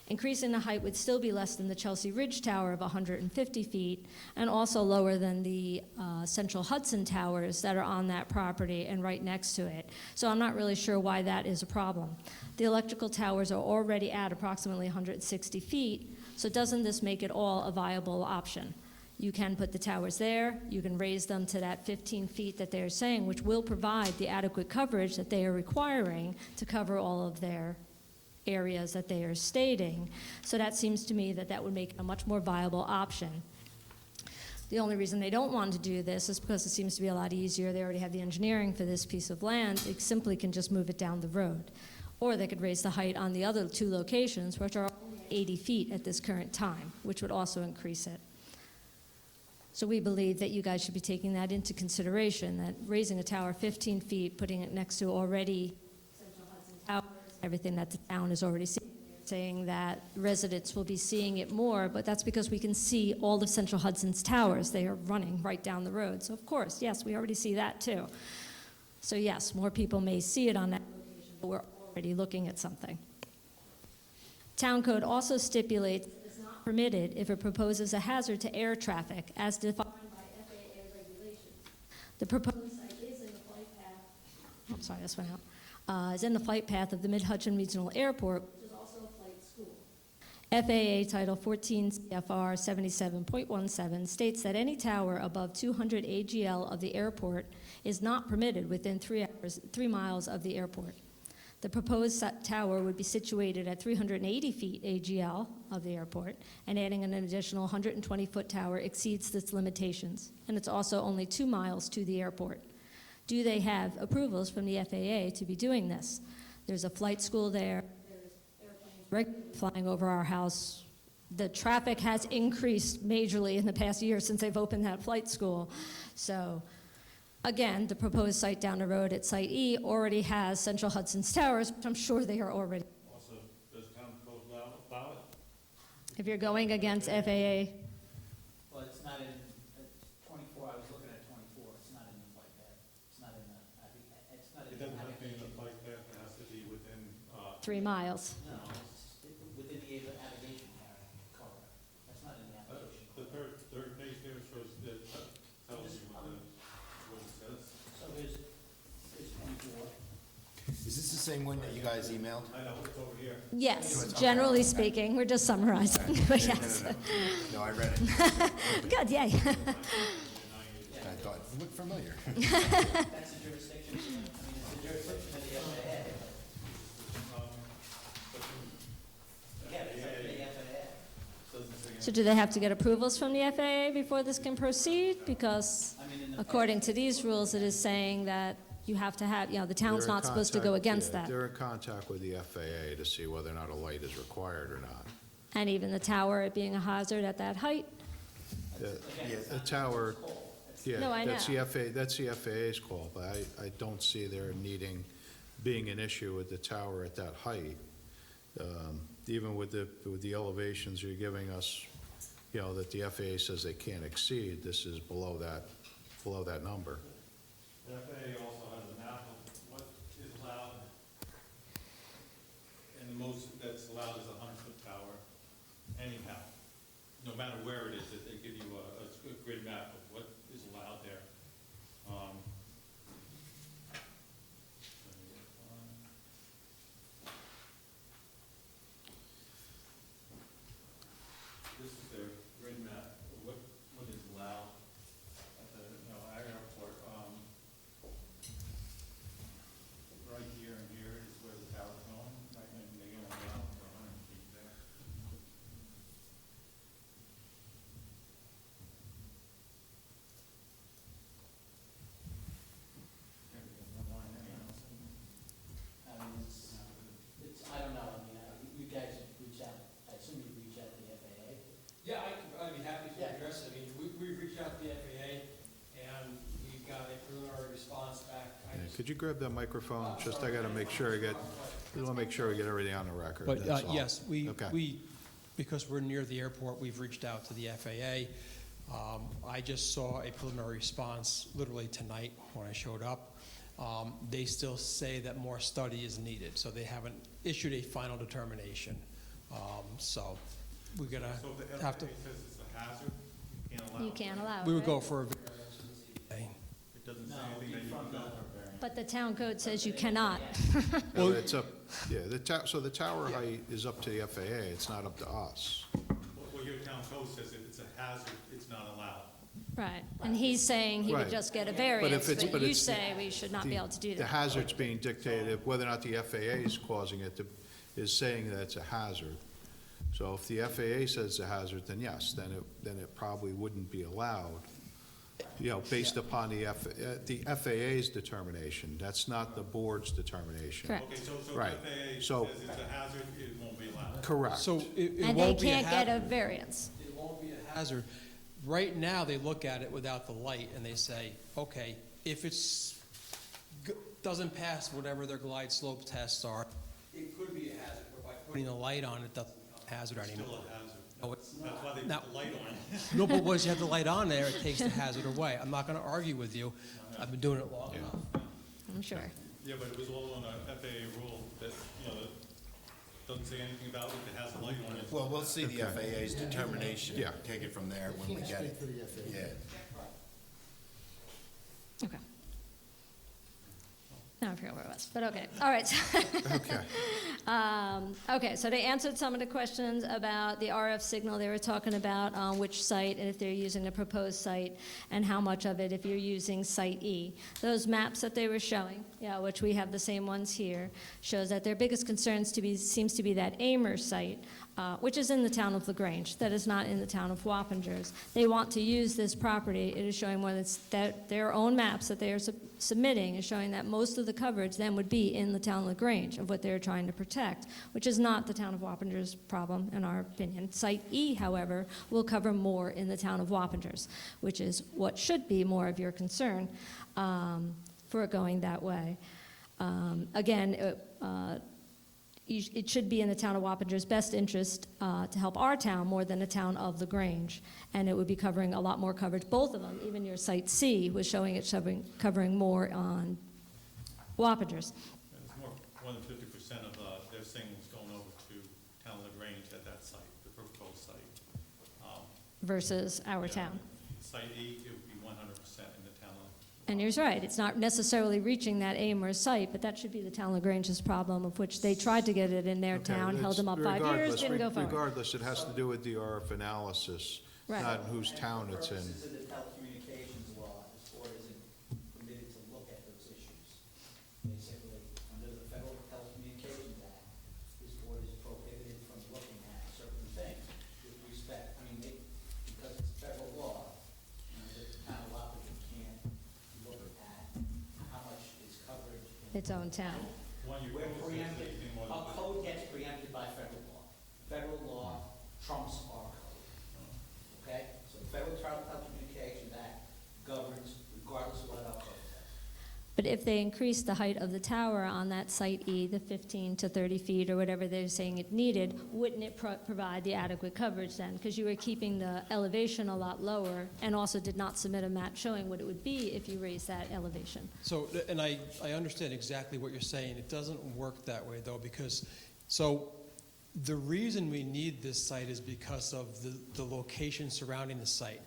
Increasing the height would still be less than the Chelsea Ridge Tower of 150 feet, and also lower than the Central Hudson Towers that are on that property and right next to it. So I'm not really sure why that is a problem. The electrical towers are already at approximately 160 feet, so doesn't this make it all a viable option? You can put the towers there, you can raise them to that 15 feet that they're saying, which will provide the adequate coverage that they are requiring to cover all of their areas that they are stating. So that seems to me that that would make a much more viable option. The only reason they don't want to do this is because it seems to be a lot easier. They already have the engineering for this piece of land. They simply can just move it down the road. Or they could raise the height on the other two locations, which are only 80 feet at this current time, which would also increase it. So we believe that you guys should be taking that into consideration, that raising a tower 15 feet, putting it next to already Central Hudson Towers, everything that the town is already seeing, saying that residents will be seeing it more, but that's because we can see all of Central Hudson's towers. They are running right down the road. So of course, yes, we already see that too. So yes, more people may see it on that location, but we're already looking at something. Town code also stipulates that it's not permitted if it proposes a hazard to air traffic as defined by FAA regulations. The proposed site is in the flight path, I'm sorry, this went out, is in the flight path of the Mid-Hudson Regional Airport, which is also a flight school. FAA Title 14 CFR 77.17 states that any tower above 200 AGL of the airport is not permitted within 3 miles of the airport. The proposed tower would be situated at 380 feet AGL of the airport, and adding an additional 120-foot tower exceeds its limitations, and it's also only 2 miles to the airport. Do they have approvals from the FAA to be doing this? There's a flight school there. There's airplanes regularly flying over our house. The traffic has increased majorly in the past year since they've opened that flight school. So again, the proposed site down the road at Site E already has Central Hudson's towers, which I'm sure they are already. Also, does town code allow it? If you're going against FAA, Well, it's not in, 24, I was looking at 24, it's not in the flight path. It's not in the, I think, it's not in It the. doesn't have to be in the flight path, it has to be within, 3 miles. No, it's within the navigation area, corridor. That's not in the application. the third page there shows that, tells you what it says. So there's 24. Is this the same one that you guys emailed? I know, it's over here. Yes, generally speaking, we're just summarizing, but yes. No, I read it. Good, yay. I thought, it looked familiar. That's the jurisdiction, I mean, it's the jurisdiction of the FAA. Yeah, it's up to the FAA. So do they have to get approvals from the FAA before this can proceed? Because according to these rules, it is saying that you have to have, the town's They're in not supposed to go contact- against yeah, that. They're in contact with the FAA to see whether or not a light is required or not. And even the tower, it being a hazard at that height? The tower, yeah, No, I that's know. that's the FAA's call, but I don't see there being an issue with the tower at that height. Even with the elevations you're giving us, that the FAA says they can't exceed, this is below that number. The FAA also has a map of what is allowed, and the most that's allowed is a 100-foot tower, anyhow. No matter where it is, that they give you a grid map of what is allowed there. This is their grid map of what is allowed at the, our airport. Right here and here is where the tower's going, right, and they go down for 100 feet there. I mean, I don't know, I mean, you guys reach out, I assume you reach out to the FAA? Yeah, I'd be happy to Yeah. address it. I mean, we've reached out to the FAA, and we've got a preliminary response back. Could you grab that microphone? Just, I gotta make sure I want to make sure we get everything on the record, But that's all. yes, Okay. because we're near the airport, we've reached out to the FAA. I just saw a preliminary response literally tonight when I showed up. They still say that more study is needed, so they haven't issued a final determination. So we're gonna So if the have to, FAA says it's a hazard, you can't allow it. You can't allow it, we would right? go for a It doesn't say anything that you can go. But the town code says you cannot. No, it's up, so the tower height is up to the FAA, it's not up to us. Well, your town code says if it's a hazard, it's not allowed. Right, and he's saying he would Right. just get a But variance, if it's, but you say we should not be able to do The that. hazard's being dictated, whether or not the FAA is causing it, is saying that it's a hazard. So if the FAA says it's a hazard, then yes, then it probably wouldn't be allowed, you know, based upon the FAA's determination. That's not the board's determination. Correct. Okay, so Right. FAA So- says it's a hazard, it won't be allowed. Correct. So it And they won't be a can't get a hazard. variance. It won't be a hazard. Right now, they look at it without the light and they say, okay, if it's, doesn't pass whatever their glide slope tests are, it could be a hazard, but by putting a light on it doesn't become a hazard It's anymore. still a hazard. No, it's That's why they Now- put the light on. No, but once you have the light on there, it takes the hazard away. I'm not gonna argue with you. I've been doing it long Yeah. enough. I'm sure. Yeah, but it was all on a FAA rule that, you know, that doesn't say anything about if it has a light on it. Well, we'll see the FAA's determination. Yeah. Take it from there when we get it. Yeah. Okay. Now I forgot where I was, but okay. All right. Okay. Okay, so they answered some of the questions about the RF signal. They were talking about which site and if they're using the proposed site and how much of it if you're using Site E. Those maps that they were showing, yeah, which we have the same ones here, shows that their biggest concerns seems to be that Amherst site, which is in the town of LaGrange, that is not in the town of Wappingers. They want to use this property. It is showing more that their own maps that they are submitting is showing that most of the coverage then would be in the town of LaGrange of what they're trying to protect, which is not the town of Wappingers' problem, in our opinion. Site E, however, will cover more in the town of Wappingers, which is what should be more of your concern for it going that way. Again, it should be in the town of Wappinger's best interest to help our town more than the town of LaGrange. And it would be covering a lot more coverage, both of them. Even your Site C was showing it covering more on Wappingers. And it's more than 50% of their things going over to town LaGrange at that site, the proposed site. Versus our Yeah, town. Site E, it would be 100% in the town of. And you're right, it's not necessarily reaching that Amherst site, but that should be the town of LaGrange's problem, of which they tried to get it in their Okay, town, held it's- them up 5 years, regardless- didn't go forward. Regardless, it has to do with the RF analysis, Right. not whose town it's in. For purposes of the telecommunications law, this board isn't permitted to look at those issues. Basically, under the Federal Telecommunications Act, this board is prohibited from looking at certain things with respect, because it's federal law, the town of Wappinger can't look at how much is covered. Its own town. We're preempted, our code gets preempted by federal law. Federal law trumps our code. Okay? So the Federal Telecommunications Act governs regardless of what our code says. But if they increase the height of the tower on that Site E, the 15 to 30 feet or whatever they're saying it needed, wouldn't it provide the adequate coverage then? Because you were keeping the elevation a lot lower and also did not submit a map showing what it would be if you raised that elevation. So, and I understand exactly what you're saying. It doesn't work that way, though, because, so the reason we need this site is because of the location surrounding the site.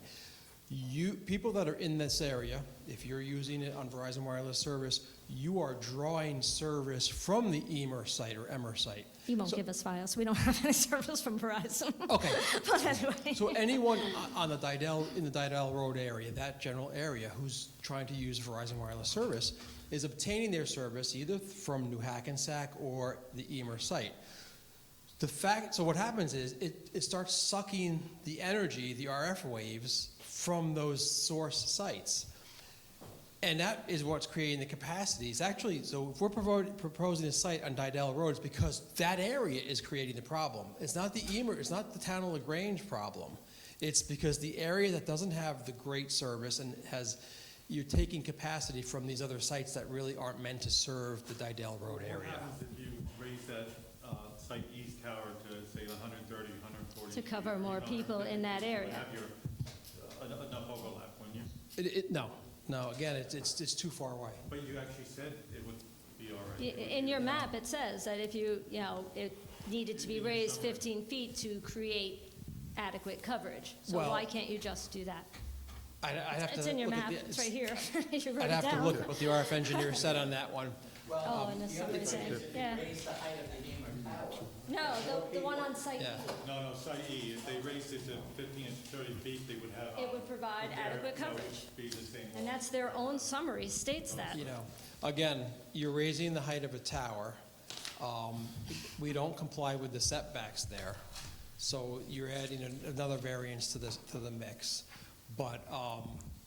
People that are in this area, if you're using it on Verizon Wireless service, you are drawing service from the Amherst site or Emmer site. You won't So- give us files. We don't have any service from Verizon. Okay. But anyway. So anyone on the in the Didell Road area, that general area, who's trying to use Verizon Wireless service, is obtaining their service either from New Hackensack or the Amherst site. So what happens is it starts sucking the energy, the RF waves, from those source sites. And that is what's creating the capacity. It's actually, so if we're proposing a site on Didell Road, it's because that area is creating the problem. It's not it's not the town of LaGrange problem. It's because the area that doesn't have the great service and you're taking capacity from these other sites that really aren't meant to serve the Didell Road area. What happens if you raise that Site East tower to, say, 130, 140? To cover more people in that area. You would have enough overlap, wouldn't you? No, again, it's too far away. But you actually said it would be all right. In your map, it says that if it needed to be raised 15 feet to create adequate coverage. So Well- why can't you just do that? I'd have to It's in your look at map, it's right here. You wrote I'd it have to down. look at what the RF engineer said on that one. Oh, and that's somebody saying, yeah. Raise the height of the Amherst tower. No, the one on Site E. Yeah. No, Site E, if they raised it to 15 and 30 feet, they would have. It would provide adequate coverage. Be the same. And that's their own summary states that. Again, you're raising the height of a tower We don't comply with the setbacks there, so you're adding another variance to the mix. But,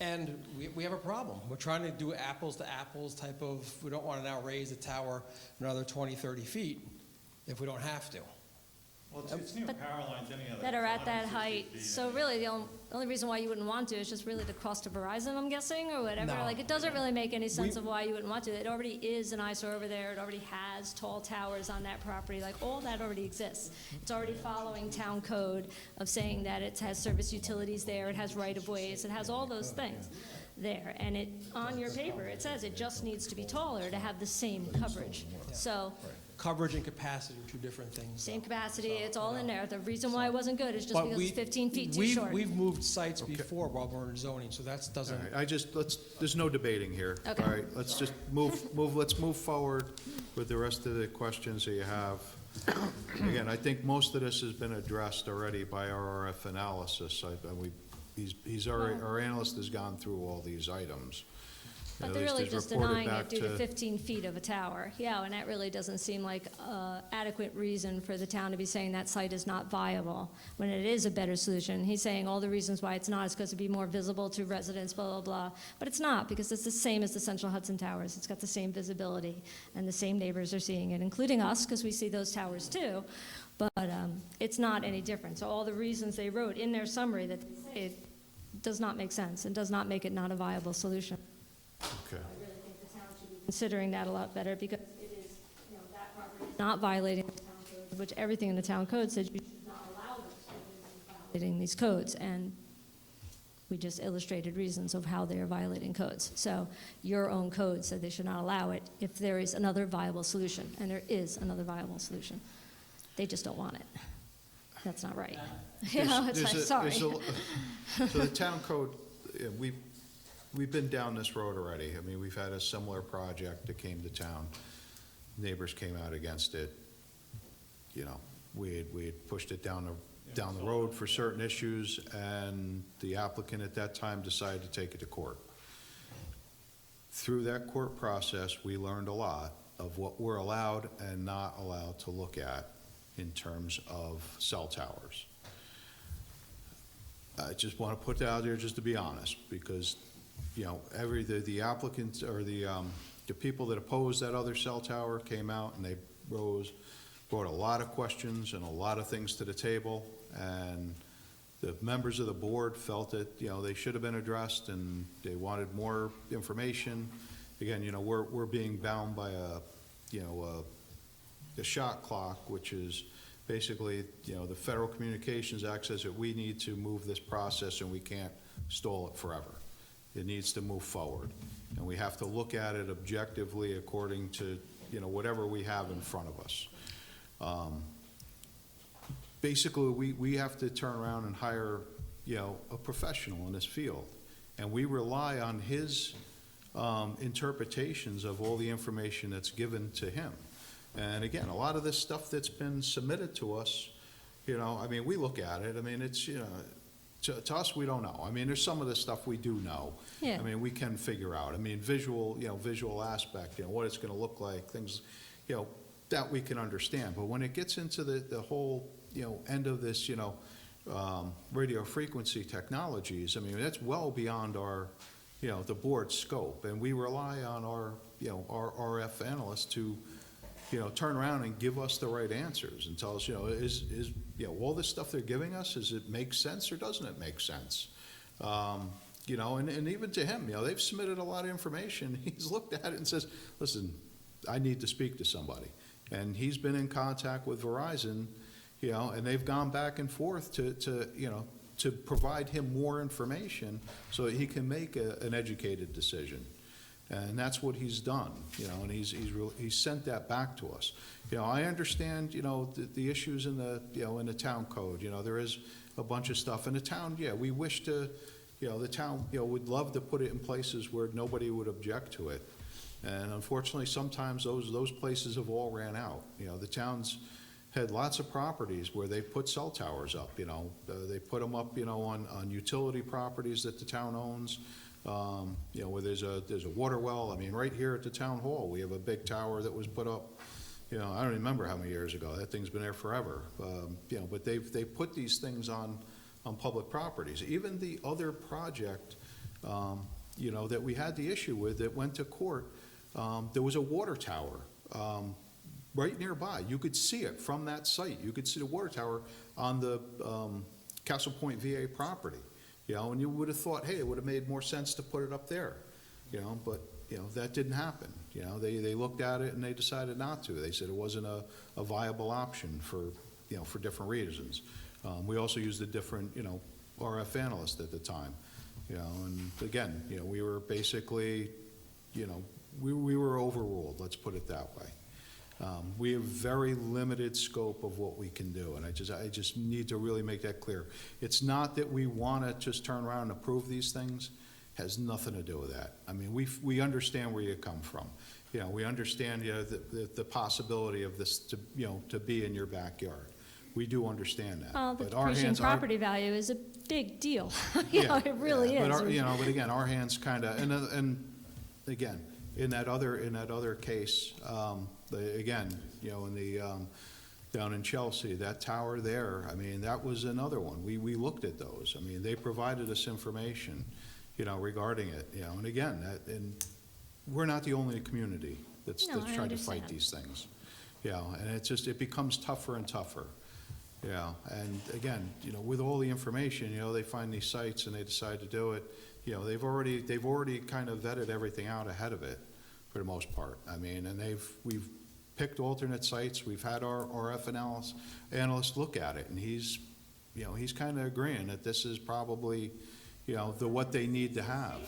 and we have a problem. We're trying to do apples to apples type of, we don't want to now raise the tower another 20, 30 feet if we don't have to. Well, it's near power lines anyhow. That are at that height. So really, the only reason why you wouldn't want to is just really the cost to Verizon, I'm guessing, or whatever. No. Like, it doesn't really make any sense of why you wouldn't want to. It already is an eyesore over there. It already has tall towers on that property. Like, all that already exists. It's already following town code of saying that it has service utilities there, it has right-of-ways, it has all those things there. And it, on your paper, it says it just needs to be taller to have the same coverage. So, Coverage and capacity are two different things. same capacity, it's all in there. The reason why it wasn't good is just But because it's 15 feet too we've- short. We've moved sites before while we're in zoning, so that All doesn't. right, there's no debating here. Okay. All right, let's just let's move forward with the rest of the questions that you have. Again, I think most of this has been addressed already by our RF analysis. Our analyst has gone through all these items. But At they're least really he's just reported denying back it due to to- 15 feet of a tower. Yeah, and that really doesn't seem like adequate reason for the town to be saying that site is not viable, when it is a better solution. He's saying all the reasons why it's not is because it'd be more visible to residents, blah, blah, blah. But it's not, because it's the same as the Central Hudson Towers. It's got the same visibility, and the same neighbors are seeing it, including us, because we see those towers too. But it's not any different. So all the reasons they wrote in their summary that they say it does not make sense, and does not make it not a viable solution. Okay. Considering that a lot better, because it is, that property is not violating the town code, which everything in the town code says you should not allow this, violating these codes, and we just illustrated reasons of how they are violating codes. So your own code said they should not allow it if there is another viable solution, and there is another viable solution. They just don't want it. That's not right. You know, it's like, sorry. So the town code, we've been down this road already. I mean, we've had a similar project that came to town. Neighbors came out against it. You know, we had pushed it down the road for certain issues, and the applicant at that time decided to take it to court. Through that court process, we learned a lot of what we're allowed and not allowed to look at in terms of cell towers. I just want to put that out there just to be honest, because, you know, the applicants or the people that opposed that other cell tower came out and they brought a lot of questions and a lot of things to the table, and the members of the board felt that, you know, they should have been addressed and they wanted more information. Again, you know, we're being bound by a shot clock, which is basically, you know, the Federal Communications Act says that we need to move this process and we can't stall it forever. It needs to move forward. And we have to look at it objectively according to, you know, whatever we have in front of us. Basically, we have to turn around and hire, you know, a professional in this field. And we rely on his interpretations of all the information that's given to him. And again, a lot of this stuff that's been submitted to us, you know, I mean, we look at it, I mean, it's, you know, to us, we don't know. I mean, there's some of the stuff we do know. Yeah. I mean, we can figure out. I mean, visual aspect, you know, what it's gonna look like, things, you know, that we can understand. But when it gets into the whole, you know, end of this, you know, radio frequency technologies, I mean, that's well beyond our, you know, the board's scope. And we rely on our, you know, our RF analysts to, you know, turn around and give us the right answers and tell us, you know, is you know, all this stuff they're giving us, does it make sense or doesn't it make sense? You know, and even to him, you know, they've submitted a lot of information. He's looked at it and says, listen, I need to speak to somebody. And he's been in contact with Verizon, you know, and they've gone back and forth to you know, to provide him more information so that he can make an educated decision. And that's what he's done, you know, and he's sent that back to us. You know, I understand, you know, the issues in the, you know, in the town code. You know, there is a bunch of stuff in the town. Yeah, we wish to, you know, the town, you know, would love to put it in places where nobody would object to it. And unfortunately, sometimes those places have all ran out. You know, the town's had lots of properties where they put cell towers up, you know. They put them up, you know, on utility properties that the town owns. You know, where there's a water well. I mean, right here at the town hall, we have a big tower that was put up, You know, I don't remember how many years ago. That thing's been there forever. You know, but they've put these things on public properties. Even the other project, you know, that we had the issue with that went to court, there was a water tower right nearby. You could see it from that site. You could see the water tower on the Castle Point VA property. You know, and you would have thought, hey, it would have made more sense to put it up there. You know, but you know, that didn't happen. You know, they looked at it and they decided not to. They said it wasn't a viable option for, you know, for different reasons. We also used a different, you know, RF analyst at the time. You know, and again, you know, we were basically, you know, we were overruled, let's put it that way. We have very limited scope of what we can do, and I just need to really make that clear. It's not that we want to just turn around and approve these things. Has nothing to do with that. I mean, we understand where you come from. You know, we understand, you know, the possibility of this to, you know, to be in your backyard. We do understand that. Well, the But our depreciating hands are- property value is a big deal. You know, it really But is. our, you know, but again, our hands kind of, and again, in that other case, again, you know, in the, down in Chelsea, that tower there, I mean, that was another one. We looked at those. I mean, they provided us information, you know, regarding it, you know, and again, and we're not the only community that's No, I trying to fight understand. these things. You know, and it becomes tougher and tougher. Yeah, and again, you know, with all the information, you know, they find these sites and they decide to do it. You know, they've already kind of vetted everything out ahead of it, for the most part. I mean, and we've picked alternate sites. We've had our RF analyst look at it, and he's kind of agreeing that this is probably, you know, what they need to have.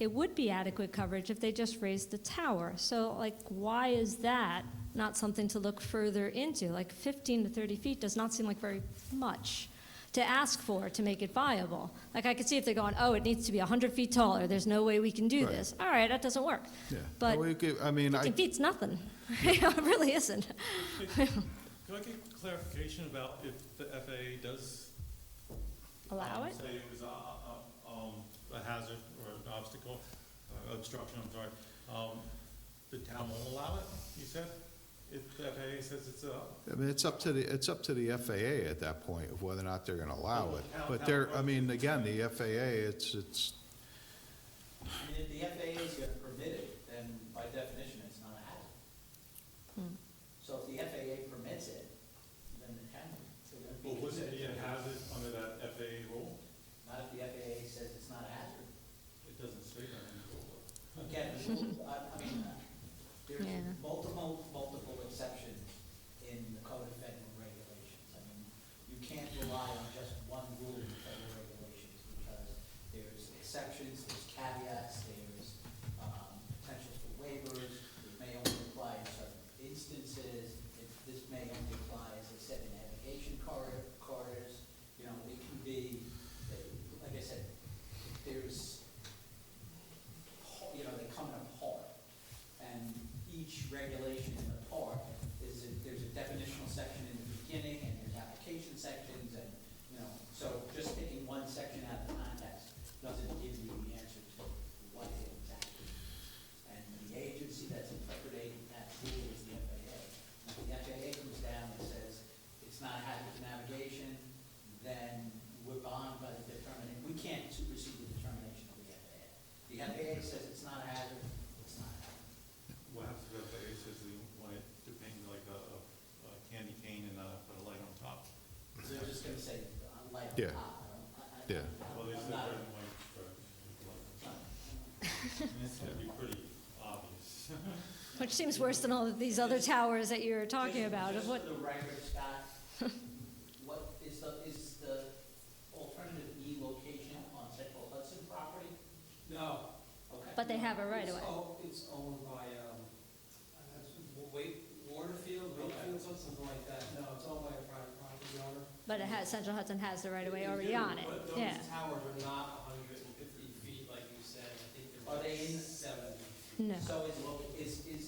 It would be adequate coverage if they just raised the tower. So, like, why is that not something to look further into? Like, 15 to 30 feet does not seem like very much to ask for to make it viable. Like, I could see if they're going, oh, it needs to be 100 feet taller. There's no way we can do Right. this. All right, that doesn't work. Yeah. But Well, 15 feet's nothing. It really isn't. Could I get clarification about if the FAA does Allow it? say it was a hazard or an obstacle, obstruction, I'm sorry, the town won't allow it, you said? If the FAA says it's I mean, it's up to the FAA at that point of whether or not they're going to allow it. But I mean, again, the FAA, it's. I mean, if the FAA is going to permit it, then by definition, it's not a hazard. So if the FAA permits it, then it can be. So it would be Well, wouldn't it be a considered. hazard under that FAA rule? Not if the FAA says it's not a hazard. It doesn't say that in the rule. Again, the rule- I mean, there's Yeah. multiple exceptions in the Code of Federal Regulations. I mean, you can't rely on just one rule in federal regulations because there's exceptions, there's caveats, there's potential for waivers. It may only apply in certain instances. This may only apply, as I said, in navigation corridors. You know, it can be, like I said, there's, you know, they come in a part. And each regulation in the part there's a definitional section in the beginning and there's application sections and, you know, so just taking one section out of context doesn't give you the answer to what it exactly is. And the agency that's interpreting that rule is the FAA. If the FAA comes down and says it's not a hazard to navigation, then we're bound by the determination. We can't supersede the determination of the FAA. The FAA says it's not a hazard, it's not a hazard. What happens if the FAA says they want it to paint like a candy cane and put a light on top? They're just gonna say, light on Yeah. top. Yeah. Well, they I'm said not- red and white stripes. It's gonna be pretty obvious. Which seems worse than all of these other towers that you're talking about. Of Just what, for the record, Scott, what is the alternative E location on Central Hudson property? No. Okay. but they have a right of way. It's owned by, Waterfield, something like that. No, it's owned by a private property owner. But it has, Central Hudson has the right of way already on it. But Yeah. those towers are not 150 feet like you said. I think Are they they're in- 70. No. So is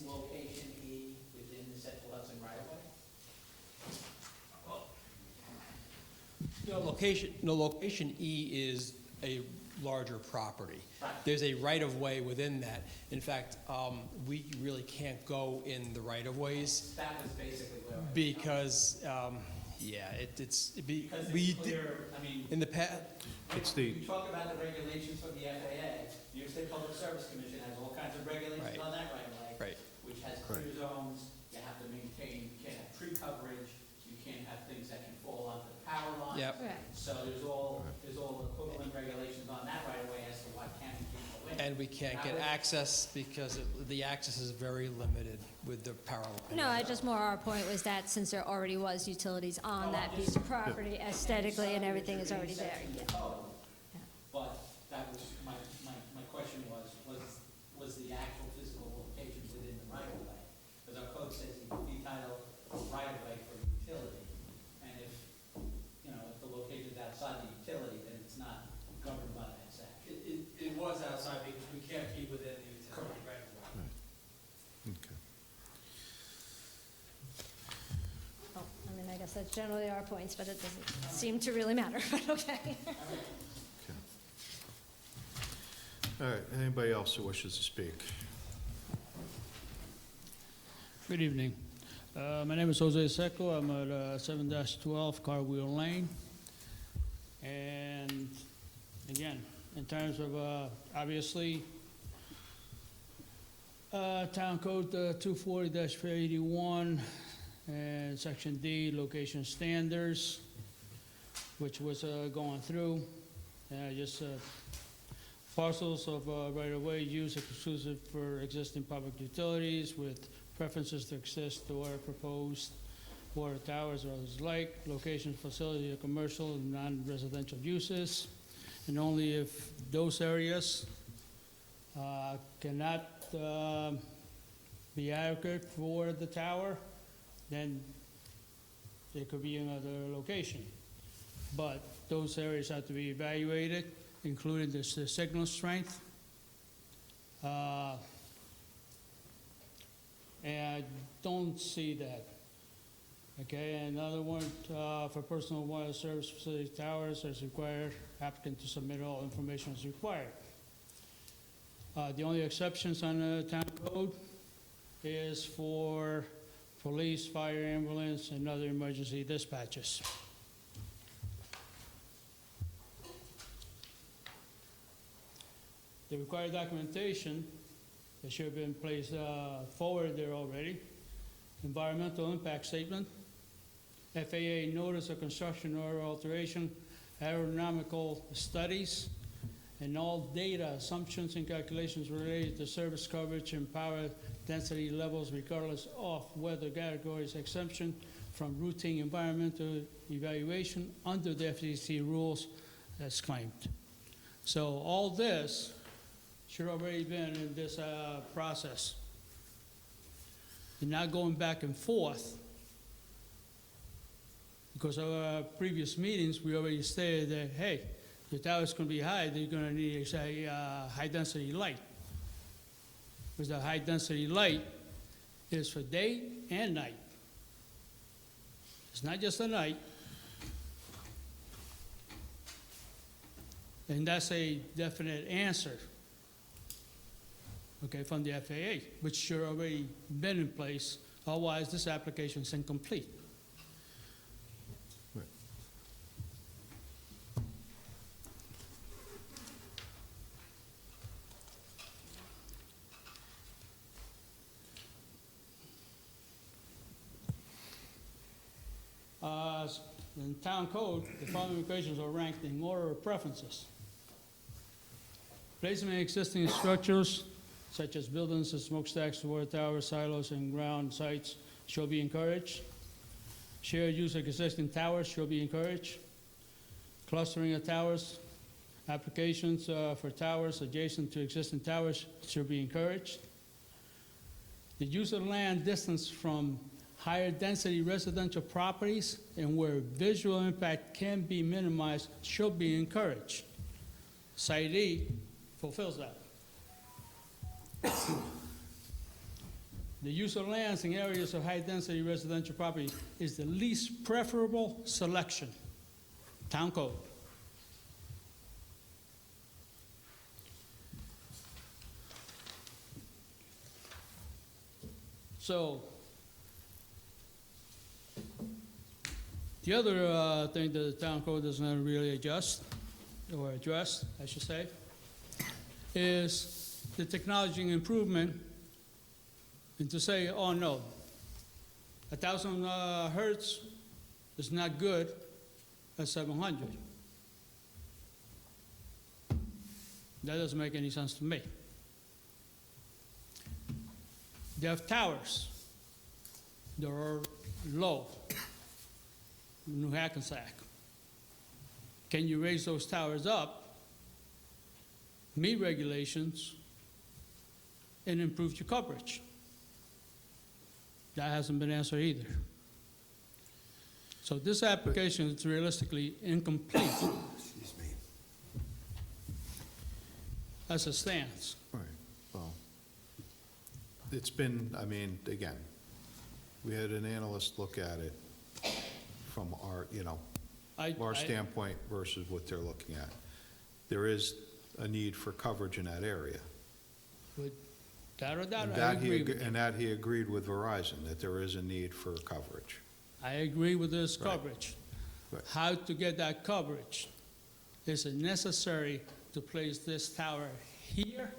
location E within the Central Hudson right of way? No, location E is a larger property. There's a right-of-way within that. In fact, we really can't go in the right-of-ways That was basically where I was because, Because we, it's clear, I mean, in the past, It's the- you talk about the regulations from the FAA, New York State Public Service Commission has all kinds of regulations Right. on that right away. Right. Which has clear zones, you have to maintain, you can't have tree coverage, you can't have things that can fall onto the power line. Yep. Right. So there's all equivalent regulations on that right away as to why can't and can't go in. and we can't get That was- access because the access is very limited with the power line. No, I just more our point was that since there already was utilities on that piece of property aesthetically and everything is already there. Yeah. But that was, my question was the actual physical location within the right of way? Because our code says you can title right of way for utility, and if the location's outside the utility, then it's not governed by that section. It was outside because we can't be within the utility right of way. Okay. Well, I mean, I guess that's generally our points, but it doesn't seem to really matter, but okay. All right, anybody else who wishes to speak? Good evening. My name is Jose Seco. I'm at 7-12 Carwheel Lane. And again, in terms of, obviously, Town Code 240-81 and Section D, location standards, which was going through. Just parcels of right-of-way used exclusive for existing public utilities with preferences to exist or proposed water towers or others like, location, facility, or commercial and non-residential uses, and only if those areas cannot be adequate for the tower, then there could be another location. But those areas have to be evaluated, including the signal strength. And I don't see that. Okay, another one, for personal wireless service facility towers, as required, applicant to submit all information as required. The only exceptions on the town code is for police, fire, ambulance, and other emergency dispatches. The required documentation that should have been placed forward there already. Environmental impact statement, FAA notice of construction or alteration, aeronautical studies, and all data, assumptions, and calculations related to service coverage and power density levels regardless of weather categories exemption from routine environmental evaluation under the FCC rules as claimed. So all this should already been in this process. You're not going back and forth, because our previous meetings, we already stated that, hey, the tower's gonna be high, they're gonna need a high-density light. Because the high-density light is for day and night. It's not just a night. And that's a definite answer, okay, from the FAA, which should already been in place. Otherwise, this application is incomplete. Right. In town code, the following equations are ranked in order of preferences. Placement of existing structures, such as buildings and smokestacks, water towers, silos, and ground sites, shall be encouraged. Shared use of existing towers shall be encouraged. Clustering of towers, applications for towers adjacent to existing towers should be encouraged. The use of land distance from higher density residential properties and where visual impact can be minimized should be encouraged. Site E fulfills that. The use of lands in areas of high density residential property is the least preferable selection. Town code. So, the other thing that the town code doesn't really adjust, or address, I should say, is the technology improvement, and to say, oh no, 1,000 hertz is not good at 700. That doesn't make any sense to me. They have towers that are low, New Hackensack. Can you raise those towers up, meet regulations, and improve your coverage? That hasn't been answered either. So this application is realistically incomplete Excuse me. as it stands. Right, well, it's been, I mean, again, we had an analyst look at it from our, you know, our standpoint versus what they're looking at. There is a need for coverage in that area. With that or that, And I that he agree ag- with you. And that he agreed with Verizon, that there is a need for coverage. I agree with this Right. coverage. Right. How to get that coverage? Is it necessary to place this tower here?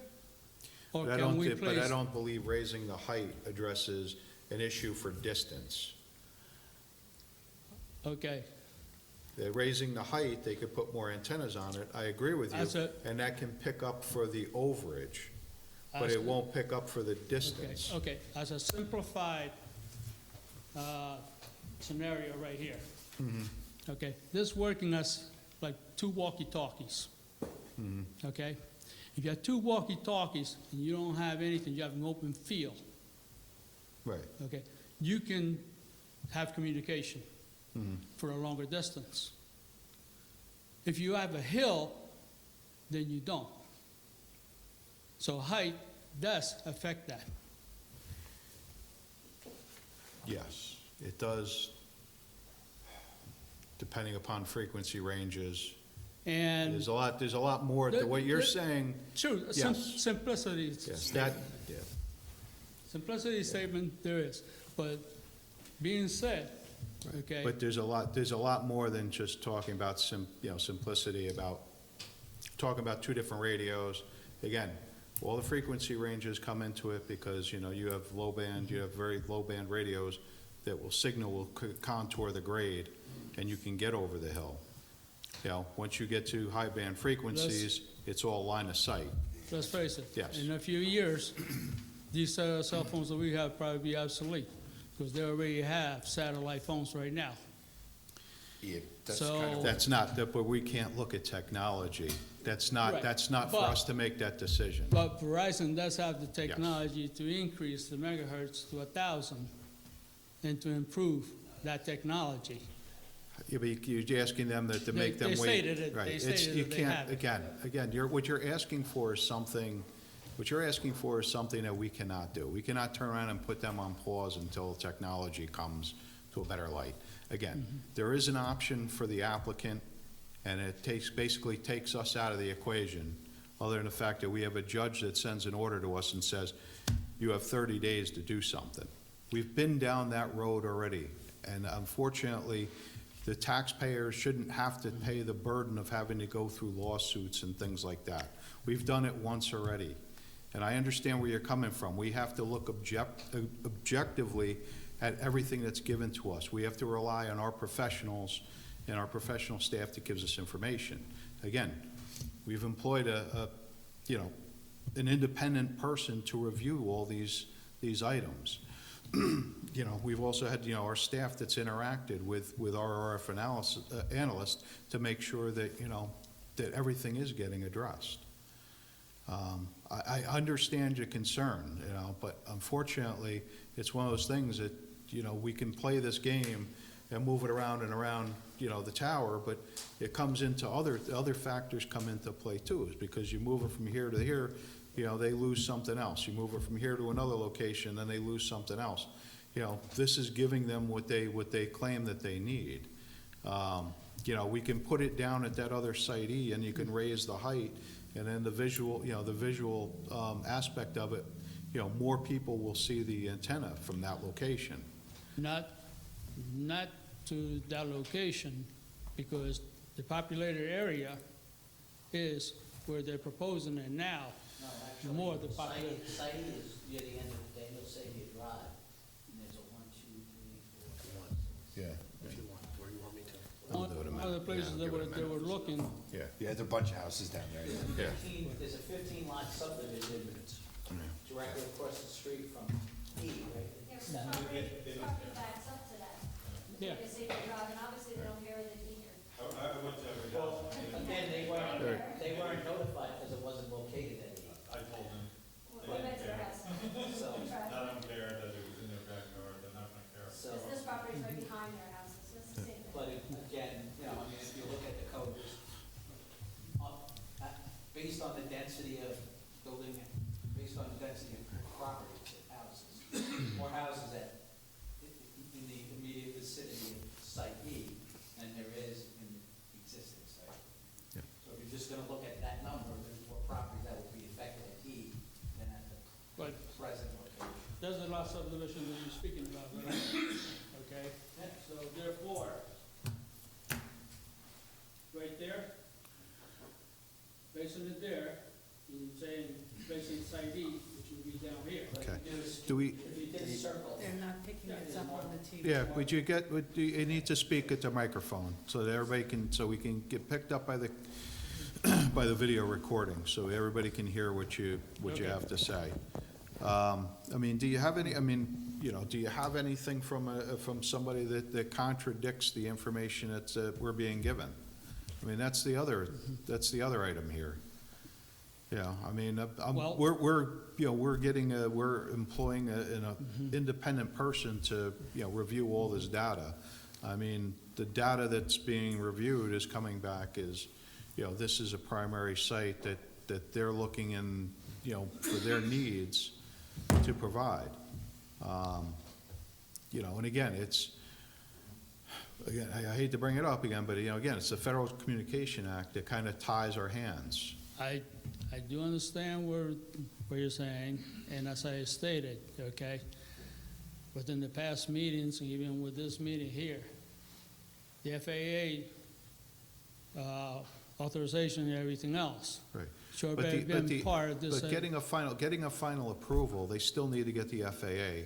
Or But I can don't we thi- But I place, don't believe raising the height addresses an issue for distance. okay, Raising the height, they could put more antennas on it, I agree with you, As a- and that can pick up for the overage, but As it a- won't pick up for the okay, distance. okay, as a simplified scenario right here. Mm-hmm. Okay, this working as like two walkie-talkies, Mm-hmm. okay? If you have two walkie-talkies and you don't have anything, you have an open field, Right. okay? You can have communication Mhm. for a longer distance. If you have a hill, then you don't. So height does affect that. Yes, it does, depending upon frequency ranges. And There's a lot more to what you're saying. true, Yes. simplicity, Yes, that, yeah. simplicity statement there is. But being said, okay, But there's a lot more than just talking about simplicity, about talking about two different radios. Again, all the frequency ranges come into it because, you know, you have low band, you have very low band radios that will contour the grade, and you can get over the hill. You know, once you get to high band frequencies, it's all line of sight. let's face it. Yes. In a few years, these cell phones that we have probably be obsolete because they already have satellite phones right now. Yeah, that's So- kind of. That's not, but we can't look at technology. That's not Right. for But- us to make that decision. But Verizon does have the technology to increase the megahertz to 1,000 and to improve that technology. Yeah, but you're asking them to They- make them they wait. stated it- Right. they It's- stated you that they can't- have it. Again, what you're asking for is something that we cannot do. We cannot turn around and put them on pause until technology comes to a better light. Again, there is an option for the applicant, and it basically takes us out of the equation, other than the fact that we have a judge that sends an order to us and says, you have 30 days to do something. We've been down that road already, and unfortunately, the taxpayers shouldn't have to pay the burden of having to go through lawsuits and things like that. We've done it once already, and I understand where you're coming from. We have to look objectively at everything that's given to us. We have to rely on our professionals and our professional staff that gives us information. Again, we've employed an independent person to review all these items. You know, we've also had, our staff that's interacted with our RF analyst to make sure that, that everything is getting addressed. I understand your concern, but unfortunately, it's one of those things that, we can play this game and move it around and around, the tower, but it comes into other factors come into play too, is because you move it from here to here, they lose something else. You move it from here to another location, then they lose something else. This is giving them what they claim that they need. We can put it down at that other site E, and you can raise the height, and then the visual aspect of it, more people will see the antenna from that location. Not to that location, because the populated area is where they're proposing it now. No, actually, More the populated. Site is near the end of Daniel Savior Drive, and there's a 1, 2, 3, 4, 5, 6. Yeah. Other places they were looking, Yeah. Yeah, there's a bunch of houses down there. Yeah. There's a 15-lot subdivision directly across the street from E, right? backs up to that. Yeah. They say they drive, and obviously they don't care that either. I went to every Well, house. again, they weren't notified because it wasn't located at E. I told them, What makes their house? So, I don't care that it was in their backyard, they're not gonna care. so, Because this property's right behind their houses, so it's the same thing. but again, if you look at the code, based on the density of building, based on the density of properties, houses, more houses in the immediate vicinity of site E than there is in the existing site. Yeah. So if you're just gonna look at that number, there's more properties that will be affected at E than at the but present location. that's the last subdivision that you're speaking about, right? Okay? So therefore, right there, basing it there, you're saying basing site E, which would be down here. Okay. Do we, If you did a circle, They're not picking this up on the TV. yeah, you need to speak at the microphone so that everybody can, so we can get picked up by the, by the video recording, so everybody can hear what you have to say. Do you have any, do you have anything from somebody that contradicts the information that we're being given? That's the other item here. Yeah, Well- we're employing an independent person to, review all this data. The data that's being reviewed is coming back as, this is a primary site that they're looking in, for their needs to provide. And again, I hate to bring it up again, but, again, it's the Federal Communication Act that kind of ties our hands. I do understand what you're saying, and as I stated, okay, within the past meetings, and even with this meeting here, the FAA authorization and everything else. Right. Sure, But been part of this. But getting a final approval, they still need to get the FAA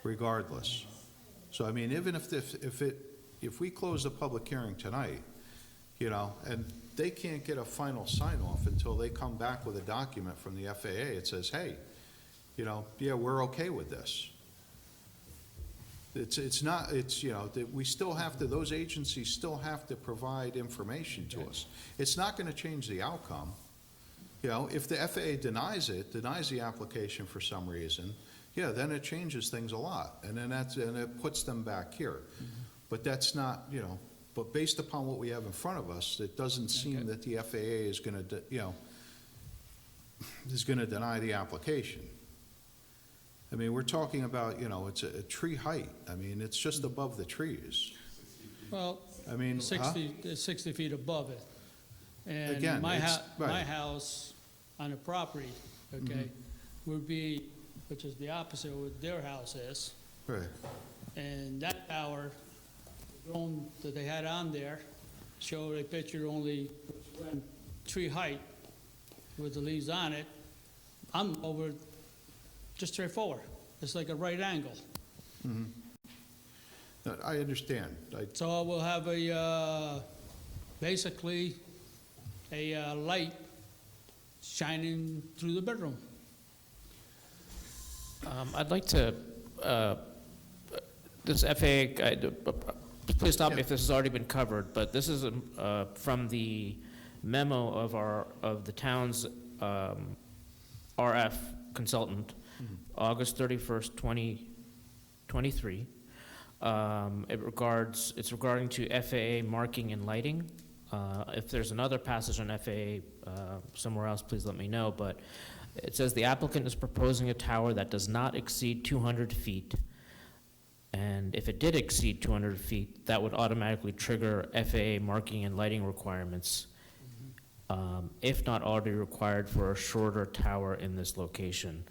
regardless. So, even if we close the public hearing tonight, and they can't get a final sign-off until they come back with a document from the FAA, it says, hey, yeah, we're okay with this. We still have to, those agencies still have to provide information to us. It's not gonna change the outcome. If the FAA denies the application for some reason, yeah, then it changes things a lot, and then it puts them back here. But that's not, but based upon what we have in front of us, it doesn't seem that the FAA is gonna, deny the application. We're talking about, it's a tree height. It's just above the trees. Well, I mean, huh? 60 feet above it. And Again, my it's- right. house on the property, okay, would be, which is the opposite of what their house is. Right. And that tower, the drone that they had on there, showed a picture only when tree height with the leaves on it. I'm over, just straightforward. It's like a right angle. No, I understand. So I will have basically a light shining through the bedroom. I'd like to, this FAA, please stop me if this has already been covered, but this is from the memo of the town's RF consultant, August 31st, 2023. It's regarding to FAA marking and lighting. If there's another passage on FAA somewhere else, please let me know, but it says the applicant is proposing a tower that does not exceed 200 feet. And if it did exceed 200 feet, that would automatically trigger FAA marking and lighting requirements, if not already required for a shorter tower in this location.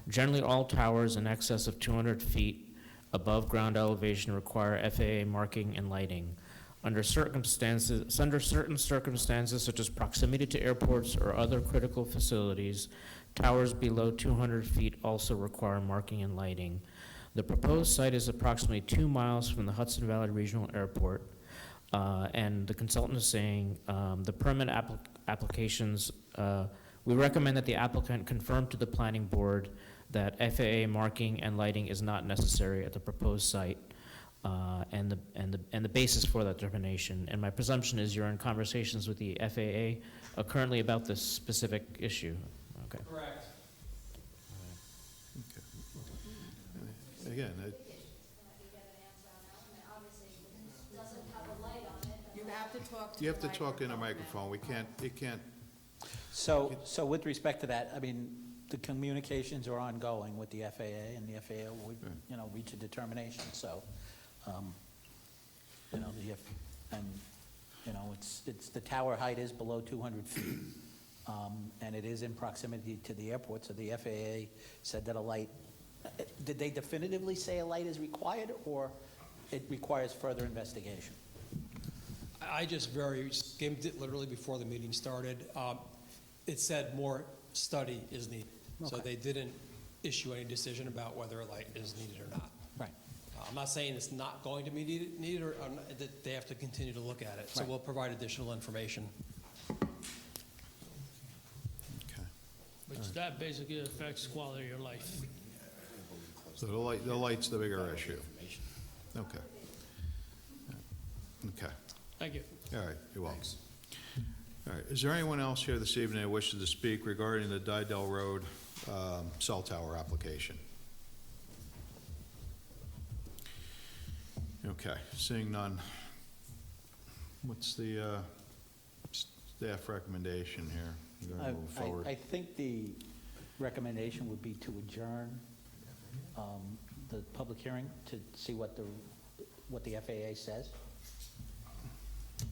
Generally, all towers in excess of 200 feet above ground elevation require FAA marking and lighting. Under certain circumstances, such as proximity to airports or other critical facilities, towers below 200 feet also require marking and lighting. The proposed site is approximately 2 miles from the Hudson Valley Regional Airport, and the consultant is saying the permit applications, we recommend that the applicant confirm to the planning board that FAA marking and lighting is not necessary at the proposed site, and the basis for that determination. And my presumption is you're in conversations with the FAA currently about this specific issue. Okay. Correct. Again, You have to talk to you have to talk in a microphone. We can't, it can't, So with respect to that, I mean, the communications are ongoing with the FAA, and the FAA would, reach a determination, so, it's, the tower height is below 200 feet, and it is in proximity to the airport, so the FAA said that a light, did they definitively say a light is required, or it requires further investigation? I just skimmed it literally before the meeting started. It said more study is needed. So Okay. they didn't issue any decision about whether a light is needed or not. Right. I'm not saying it's not going to be needed or that they have to continue to look at it. So Right. we'll provide additional information. Which that basically affects quality of your life. so the light's the bigger issue. Okay. Okay. Thank you. All right, you're welcome. All right, is there anyone else here this evening who wishes to speak regarding the Didell Road cell tower application? Okay, seeing none. What's the staff recommendation here? We're gonna move forward. I think the recommendation would be to adjourn the public hearing to see what the FAA says.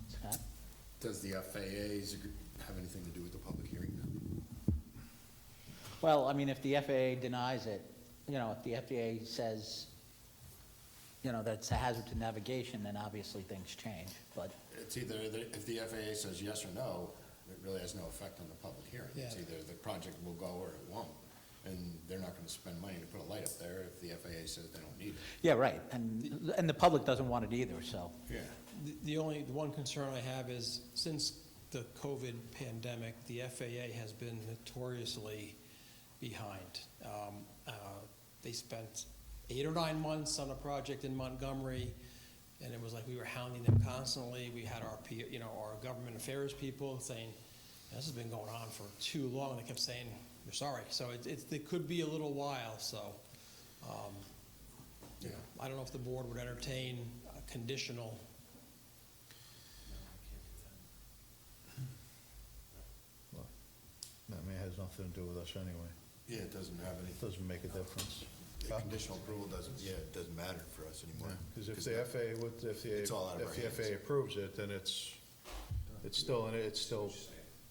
Scott? Does the FAA's have anything to do with the public hearing? Well, I mean, if the FAA denies it, if the FAA says, that it's a hazard to navigation, then obviously things change, but. It's either, if the FAA says yes or no, it really has no effect on the public hearing. It's Yeah. either the project will go or it won't. And they're not gonna spend money to put a light up there if the FAA says they don't need it. Yeah, right, and the public doesn't want it either, so. Yeah. The one concern I have is since the COVID pandemic, the FAA has been notoriously behind. They spent 8 or 9 months on a project in Montgomery, and it was like we were hounding them constantly. We had our government affairs people saying, this has been going on for too long. They kept saying, we're sorry. So it could be a little while, so, I don't know if the board would entertain a conditional. I mean, it has nothing to do with us anyway. Yeah, it doesn't have any, It doesn't make a difference. the conditional approval doesn't, it doesn't matter for us anymore. Because if the FAA, It's all out of our if the hands. FAA approves it, then it's still,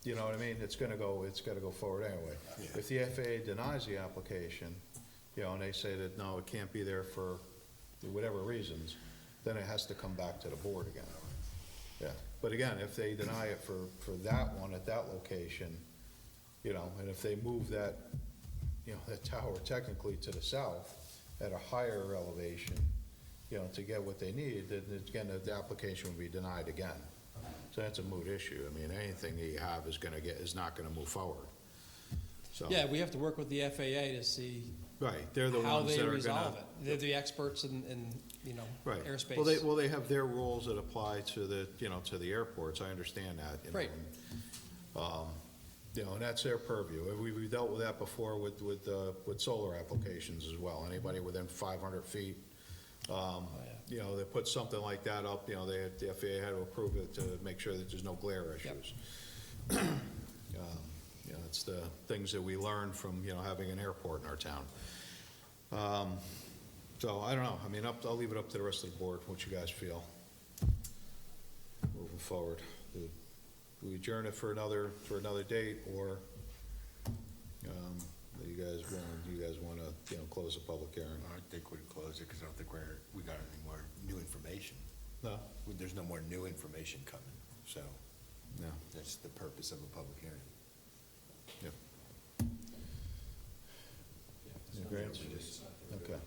you know what I mean? It's gotta go forward anyway. Yeah. If the FAA denies the application, and they say that, no, it can't be there for whatever reasons, then it has to come back to the board again. Yeah, but again, if they deny it for that one at that location, and if they move that, that tower technically to the south at a higher elevation, to get what they need, then again, the application would be denied again. So that's a moot issue. I mean, anything that you have is not gonna move forward. So. Yeah, we have to work with the FAA to see Right, they're the how ones they that are resolve gonna. it. They're the experts in Right. airspace. Well, they have their rules that apply to the, to the airports, I understand that, Right. And that's their purview. We've dealt with that before with solar applications as well. Anybody within 500 feet, they put something like that up, the FAA had to approve it to make sure that there's no glare issues. It's the things that we learn from, having an airport in our town. So I don't know. I mean, I'll leave it up to the rest of the board, what you guys feel. Moving forward. Do we adjourn it for another date, or the you guys wanna, close the public hearing? I think we'd close it, because I don't think we got any more new information. No? There's no more new information coming, so No. that's the purpose of a public hearing. Yep. You agree? Okay.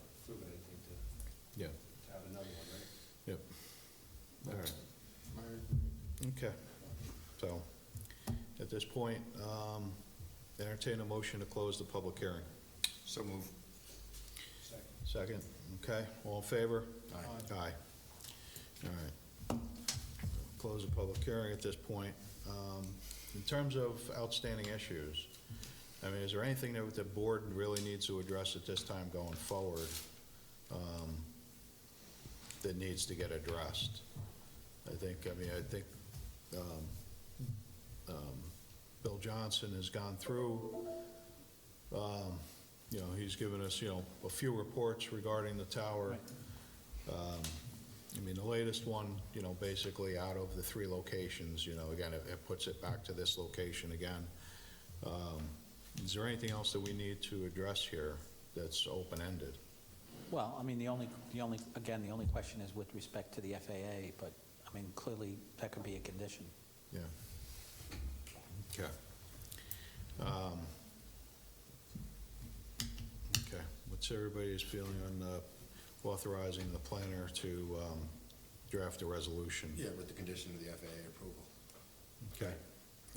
Yeah. Have another one, right? Yep. All right. Okay. So, at this point, entertain a motion to close the public hearing. So move. Second, okay, all in favor? Aye. Aye. All right. Close the public hearing at this point. In terms of outstanding issues, I mean, is there anything that the board really needs to address at this time going forward, that needs to get addressed? I think Bill Johnson has gone through, he's given us, a few reports regarding the tower. I mean, the latest one, basically out of the 3 locations, again, it puts it back to this location again. Is there anything else that we need to address here that's open-ended? Well, I mean, the only question is with respect to the FAA, but, I mean, clearly, that could be a condition. Yeah. Okay. Okay, what's everybody's feeling on authorizing the planner to draft a resolution? Yeah, with the condition of the FAA approval. Okay.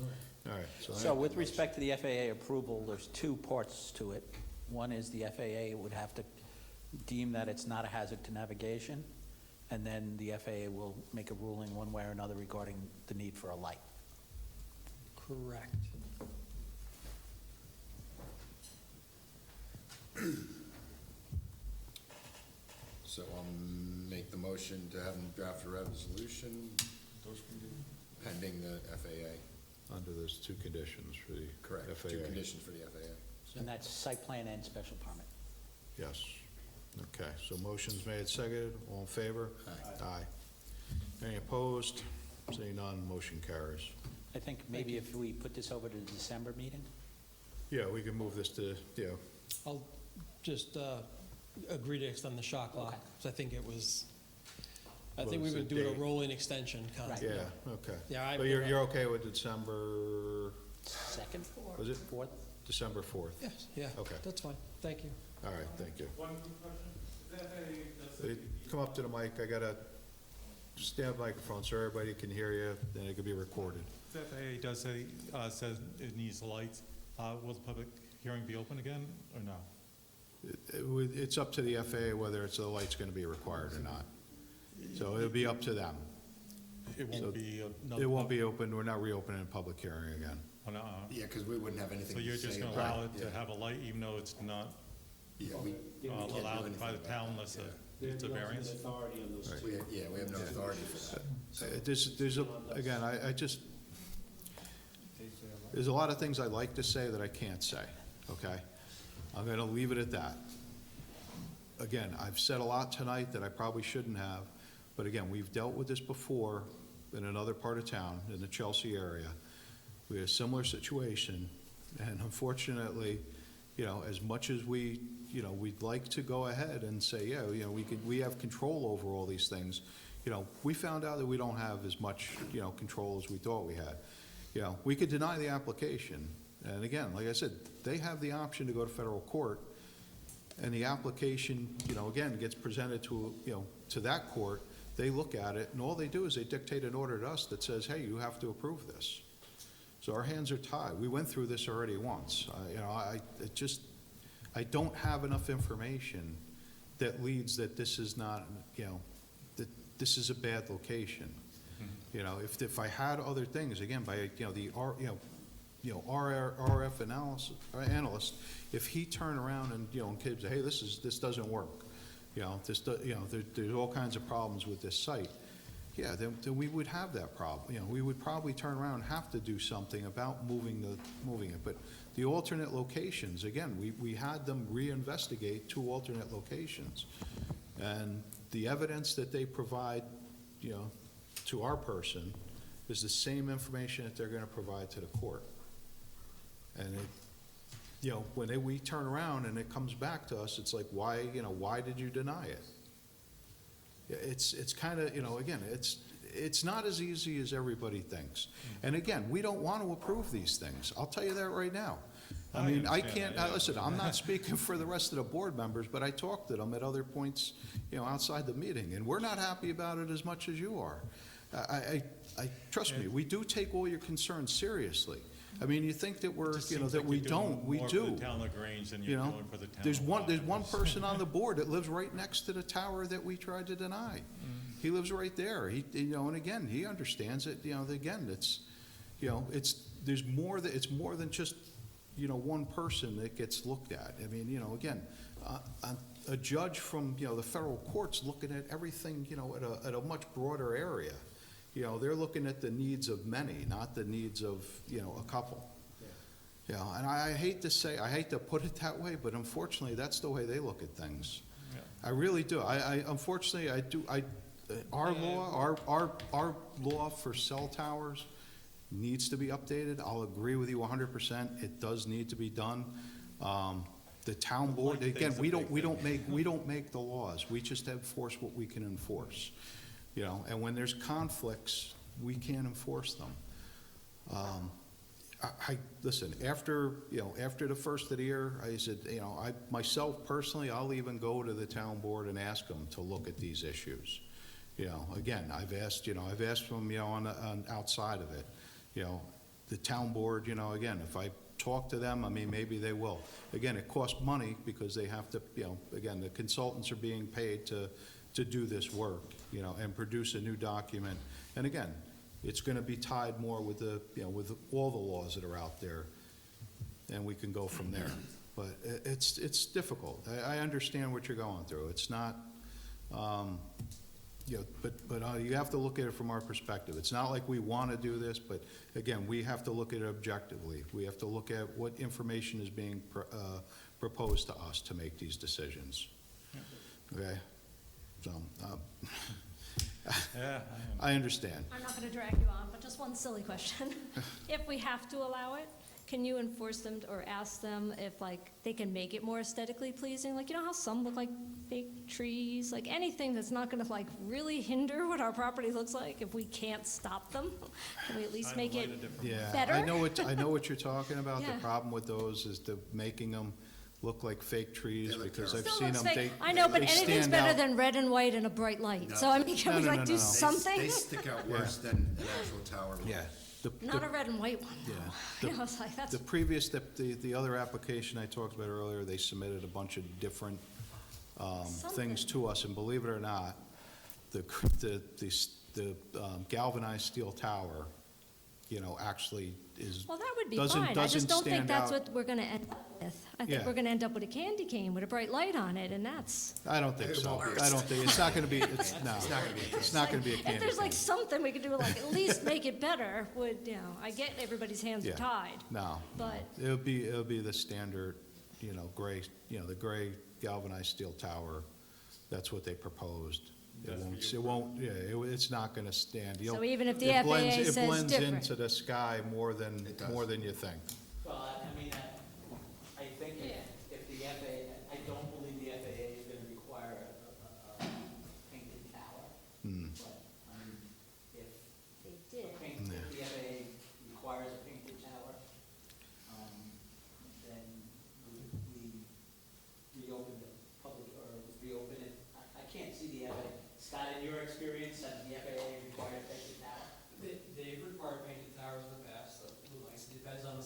All right. So with respect to the FAA approval, there's 2 parts to it. One is the FAA would have to deem that it's not a hazard to navigation, and then the FAA will make a ruling one way or another regarding the need for a light. Correct. So I'll make the motion to have them draft a resolution pending the FAA. Under those 2 conditions for the Correct, FAA. 2 conditions for the FAA. And that's site plan and special permit. Yes. Okay, so motion's made, seconded, all in favor? Aye. Aye. Any opposed? Seeing none, motion carries. I think maybe if we put this over to the December meeting? Yeah, we can move this to, I'll just agree to extend the shot clock, Okay. because I think it was, I What think we was would the do it a date? rolling extension kind of. yeah, okay. Yeah, But you're okay with December, 2nd? was it 4th? December 4th? Yes, yeah. Okay. That's fine. Thank you. All right, thank you. One quick question. Is that a, Come up to the mic, I gotta stand microphone so everybody can hear you, and it can be recorded. the FAA does say, says it needs lights, will the public hearing be open again, or no? It's up to the FAA whether the light's gonna be required or not. So it'll be up to them. It So won't be another. It won't be open, we're not reopening a public hearing again. Oh, no, Yeah, because we wouldn't have anything So to you're say just gonna about allow it to yeah. have a light, even though it's not Yeah, we can't do allowed anything by the about town it. unless Yeah. it's a variance? authority on those Right. We have no authority for that. There's a lot of things I'd like to say that I can't say, okay? I'm gonna leave it at that. Again, I've said a lot tonight that I probably shouldn't have, but again, we've dealt with this before in another part of town, in the Chelsea area. We had a similar situation, and unfortunately, as much as we'd like to go ahead and say, yeah, we have control over all these things, we found out that we don't have as much, control as we thought we had. We could deny the application, and again, like I said, they have the option to go to federal court, and the application, again, gets presented to, to that court, they look at it, and all they do is they dictate an order to us that says, hey, you have to approve this. So our hands are tied. We went through this already once. I don't have enough information that leads that this is not, that this is a bad location. If I had other things, again, by, the RF analyst, if he turned around and, and could say, hey, this doesn't work, there's all kinds of problems with this site, yeah, then we would have that problem. We would probably turn around and have to do something about moving it. But the alternate locations, again, we had them reinvestigate 2 alternate locations. And the evidence that they provide, to our person is the same information that they're gonna provide to the court. And you know, when we turn around and it comes back to us, it's like, why, you know, why did you deny it? Yeah, it's kind of, you know, again, it's not as easy as everybody thinks. And again, we don't want to approve these things. I'll tell you that right now. I mean, I can't, listen, I'm not speaking for the rest of the board members, but I talked to them at other points, you know, outside the meeting, and we're not happy about it as much as you are. Trust me, we do take all your concerns seriously. I mean, you think that we're, you know, that we don't, we do. More for the town LaGrange than You you're know, doing for the town. there's of one Wappingers. person on the board that lives right next to the tower that we tried to deny. He lives right there. He, you know, and again, he understands it, you know, again, it's, you know, it's more than just, you know, one person that gets looked at. I mean, you know, again, a judge from, you know, the federal court's looking at everything, you know, at a much broader area. You know, they're looking at the needs of many, not the needs of, you know, a couple. You know, and I hate to put it that way, but unfortunately, that's the way they look at things. I really do. Unfortunately, our law for cell towers needs to be updated. I'll agree with you 100%. It does need to be done. The town board, again, we don't make the laws. We just enforce what we can enforce. You know, and when there's conflicts, we can't enforce them. Listen, after the first of the year, I said, you know, myself personally, I'll even go to the town board and ask them to look at these issues. You know, again, I've asked them, you know, on outside of it. You know, the town board, you know, again, if I talk to them, I mean, maybe they will. Again, it costs money because they have to, you know, again, the consultants are being paid to do this work, you know, and produce a new document. And again, it's gonna be tied more with the, you know, with all the laws that are out there, and we can go from there. But it's difficult. I understand what you're going through. It's not, you know, but you have to look at it from our perspective. It's not like we want to do this, but again, we have to look at it objectively. We have to look at what information is being proposed to us to make these decisions. Okay? So, Yeah, I understand. I'm not going to drag you on, but just one silly question. If we have to allow it, can you enforce them or ask them if, like, they can make it more aesthetically pleasing? Like, you know how some look like fake trees? Like, anything that's not going to, like, really hinder what our property looks like if we can't stop them? Can we at least make it better? I know what you're talking about. Yeah. The problem with those is making them look like fake trees, because I've Still seen looks them. fake. I know, but they anything's stand better out. than red and white and a bright light. So, I mean, can we, like, do something? They stick out worse than an actual tower. Yeah. Not a red and white one, Yeah. though. You know, it's like, that's, The other application I talked about earlier, they submitted a bunch of different things to us, and believe it or not, the galvanized steel tower, you know, actually is. well, that would be doesn't- fine. I doesn't just don't think stand that's out. what we're going to end up with. I think Yeah. we're going to end up with a candy cane with a bright light on it, and that's. I don't think so. I don't think, it's not gonna be, it's not gonna be a If candy there's like cane. something we could do, like at least make it better, would, you know, I get everybody's hands are Yeah. tied. No. But- It'll be the standard, you know, gray, you know, the gray galvanized steel tower. That's what they proposed. It's not gonna stand. So even if the It blends- FAA says It blends different. into the sky more than you think. Well, I mean, I think if the FAA, I don't believe the FAA is gonna require a painted tower. But, I mean, if They did. if the FAA requires a painted tower, then we reopen the public, or reopen it. I can't see the FAA. Scott, in your experience, has the FAA required a painted tower? They've required painted towers in the past, it depends on the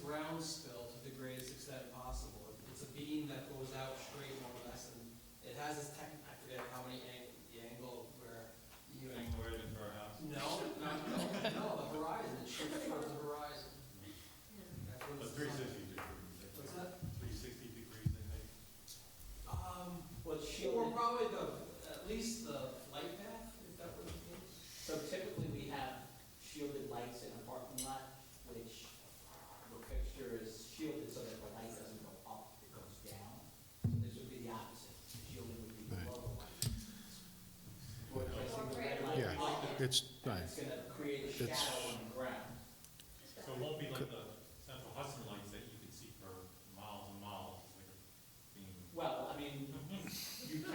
ground spill to the greatest extent possible. It's a beam that goes out straight more or less, and it has this I forget how many the angle where you. Anywhere in our house. No, the horizon, it shoots towards the horizon. That's what But it's- 360 degrees. What's that? 360 degrees, I think. Well, it's Or shielded, probably at least the flight path, if that were the case. so typically we have shielded lights in a parking lot, which the fixture is shielded so that the light doesn't go up, it goes down. So this would be the opposite, the shielding would be below the light. We're placing the red light Yeah, up, it's, right. it's gonna create a It's- shadow on the ground. So it won't be like the Central Hudson lights that you can see for miles and miles, like a beam. Well, I mean, you can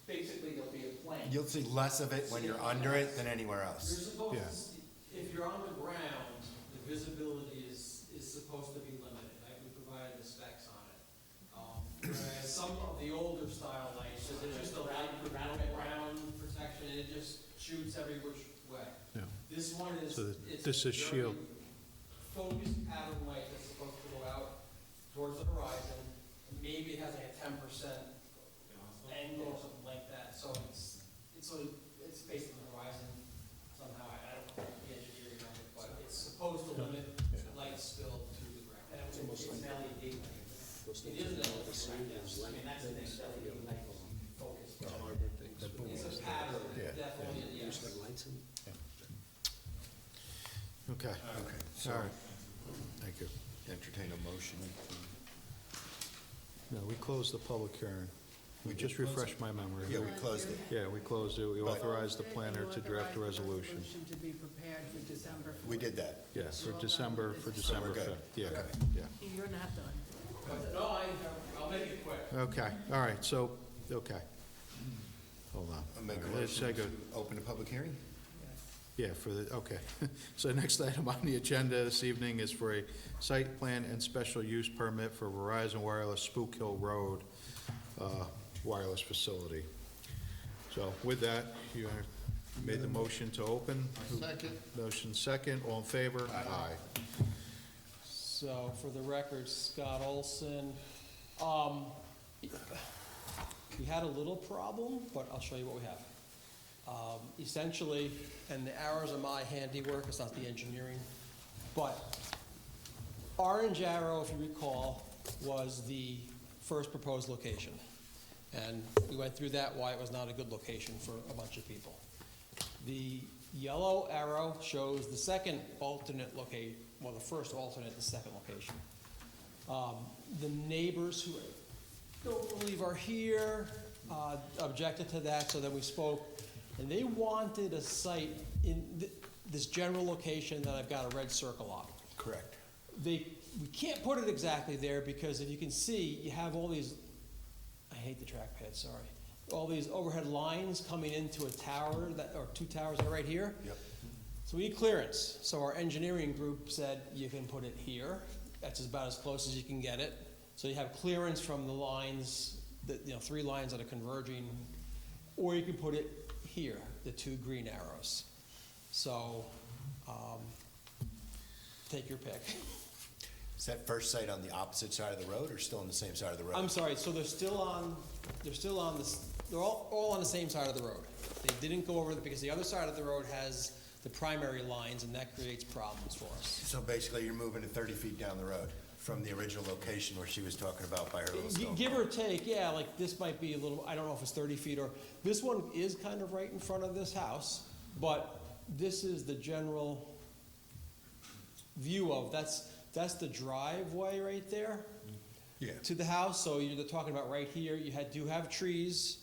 basically there'll be a plane. You'll see less of it when you're under it than anywhere else. You're supposed Yeah. to, if you're on the ground, the visibility is supposed to be limited, like we provided the specs on it. Whereas some of the older style lights, there's just a light ground protection, and it just shoots every which way. Yeah. This one is, So it's this is very shield. focused pattern light that's supposed to go out towards the horizon. Maybe it has like a 10% angle or something like that, so it's based on the horizon somehow, I don't know the engineering of it, but it's supposed to limit light spill to the ground. And it's an LED light. It is an LED light, yes. I mean, that's the thing, LED light is focused. It's a pattern, Yeah. definitely, yes. Okay, Okay, all so right. Thank you. entertain a motion. No, we closed the public hearing. We just refreshed my memory. Yeah, we closed it. Yeah, we closed it. We But- authorized the planner to draft a resolution. To be prepared for December. We did that. Yes, for December we're 5th. good. Yeah, Okay. yeah. You're not done. No, I'll make it quick. Okay, all right, so, okay. Hold on. I'll make a All right, let's motion take a- to open a public hearing. Yeah, for the, okay. So the next item on the agenda this evening is for a site plan and special use permit for Verizon Wireless Spook Hill Road wireless facility. So with that, you made the motion to open? Second. Motion second, all in favor? Aye. So, for the record, Scott Olson, we had a little problem, but I'll show you what we have. Essentially, and the arrows are my handiwork, it's not the engineering, but orange arrow, if you recall, was the first proposed location. And we went through that, why it was not a good location for a bunch of people. The yellow arrow shows the second alternate location, well, the first alternate, the second location. The neighbors who I don't believe are here objected to that, so then we spoke, and they wanted a site in this general location that I've got a red circle on. Correct. We can't put it exactly there because if you can see, you have all these, I hate the trackpad, sorry, all these overhead lines coming into a tower or two towers that are right here. Yep. So we need clearance. So our engineering group said you can put it here. That's about as close as you can get it. So you have clearance from the lines, three lines that are converging, or you can put it here, the two green arrows. So take your pick. Is that first site on the opposite side of the road or still on the same side of the road? I'm sorry, so they're all on the same side of the road. They didn't go over because the other side of the road has the primary lines, and that creates problems for us. So basically, you're moving it 30 feet down the road from the original location where she was talking about by her little stone. Give or take, yeah, like this might be a little, I don't know if it's 30 feet or, this one is kind of right in front of this house, but this is the general view of, that's the driveway right there. Yeah. To the house, so you're talking about right here, do have trees.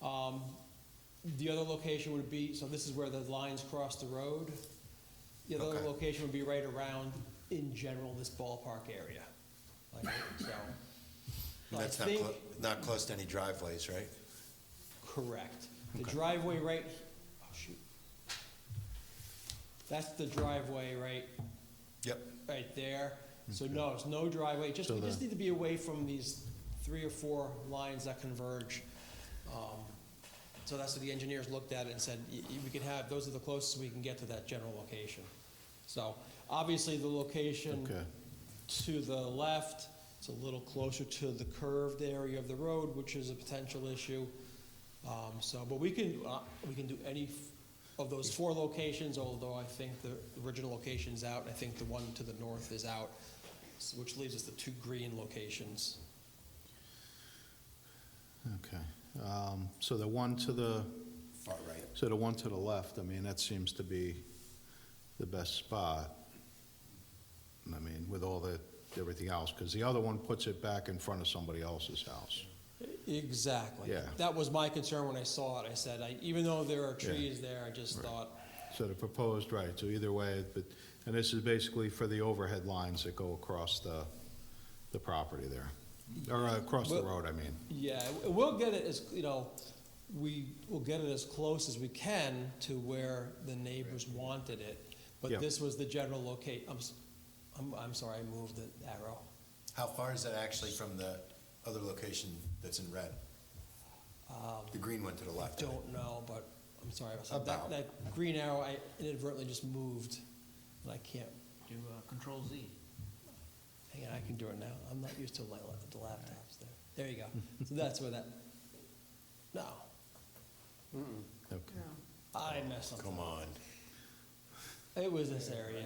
The other location would be, so this is where the lines cross the road. The other Okay. location would be right around, in general, this ballpark area. Like, so, And that's I think- not close to any driveways, right? Correct. The Okay. driveway oh shoot. That's the driveway Yep. right there. So no, it's no driveway, we just need to be away from these 3 or 4 lines that converge. So that's what the engineers looked at it and said, we can have, those are the closest we can get to that general location. So obviously the location Okay. to the left, it's a little closer to the curved area of the road, which is a potential issue. But we can do any of those 4 locations, although I think the original location's out, and I think the one to the north is out, which leaves us the 2 green locations. Okay. So the one to the, Far right. so the one to the left, I mean, that seems to be the best spot. I mean, with all the, everything else, because the other one puts it back in front of somebody else's house. Exactly. Yeah. That was my concern when I saw it. I said, even though there are Yeah. trees there, I just Right. thought, So the proposed, right, so either way, but, and this is basically for the overhead lines that go across the property there, or across the Well- road, I mean. yeah, we'll get it as, we will get it as close as we can to where the neighbors wanted it. But Yeah. this was the general I'm sorry, I moved the arrow. How far is that actually from the other location that's in red? The green one to the left? Don't know, but I'm sorry. About. That green arrow, I inadvertently just moved, and I can't. Do Control Z. Hang on, I can do it now. I'm not used to the laptops there. There you go. So that's where that, no, Okay. I messed something Come up. on. It was this area.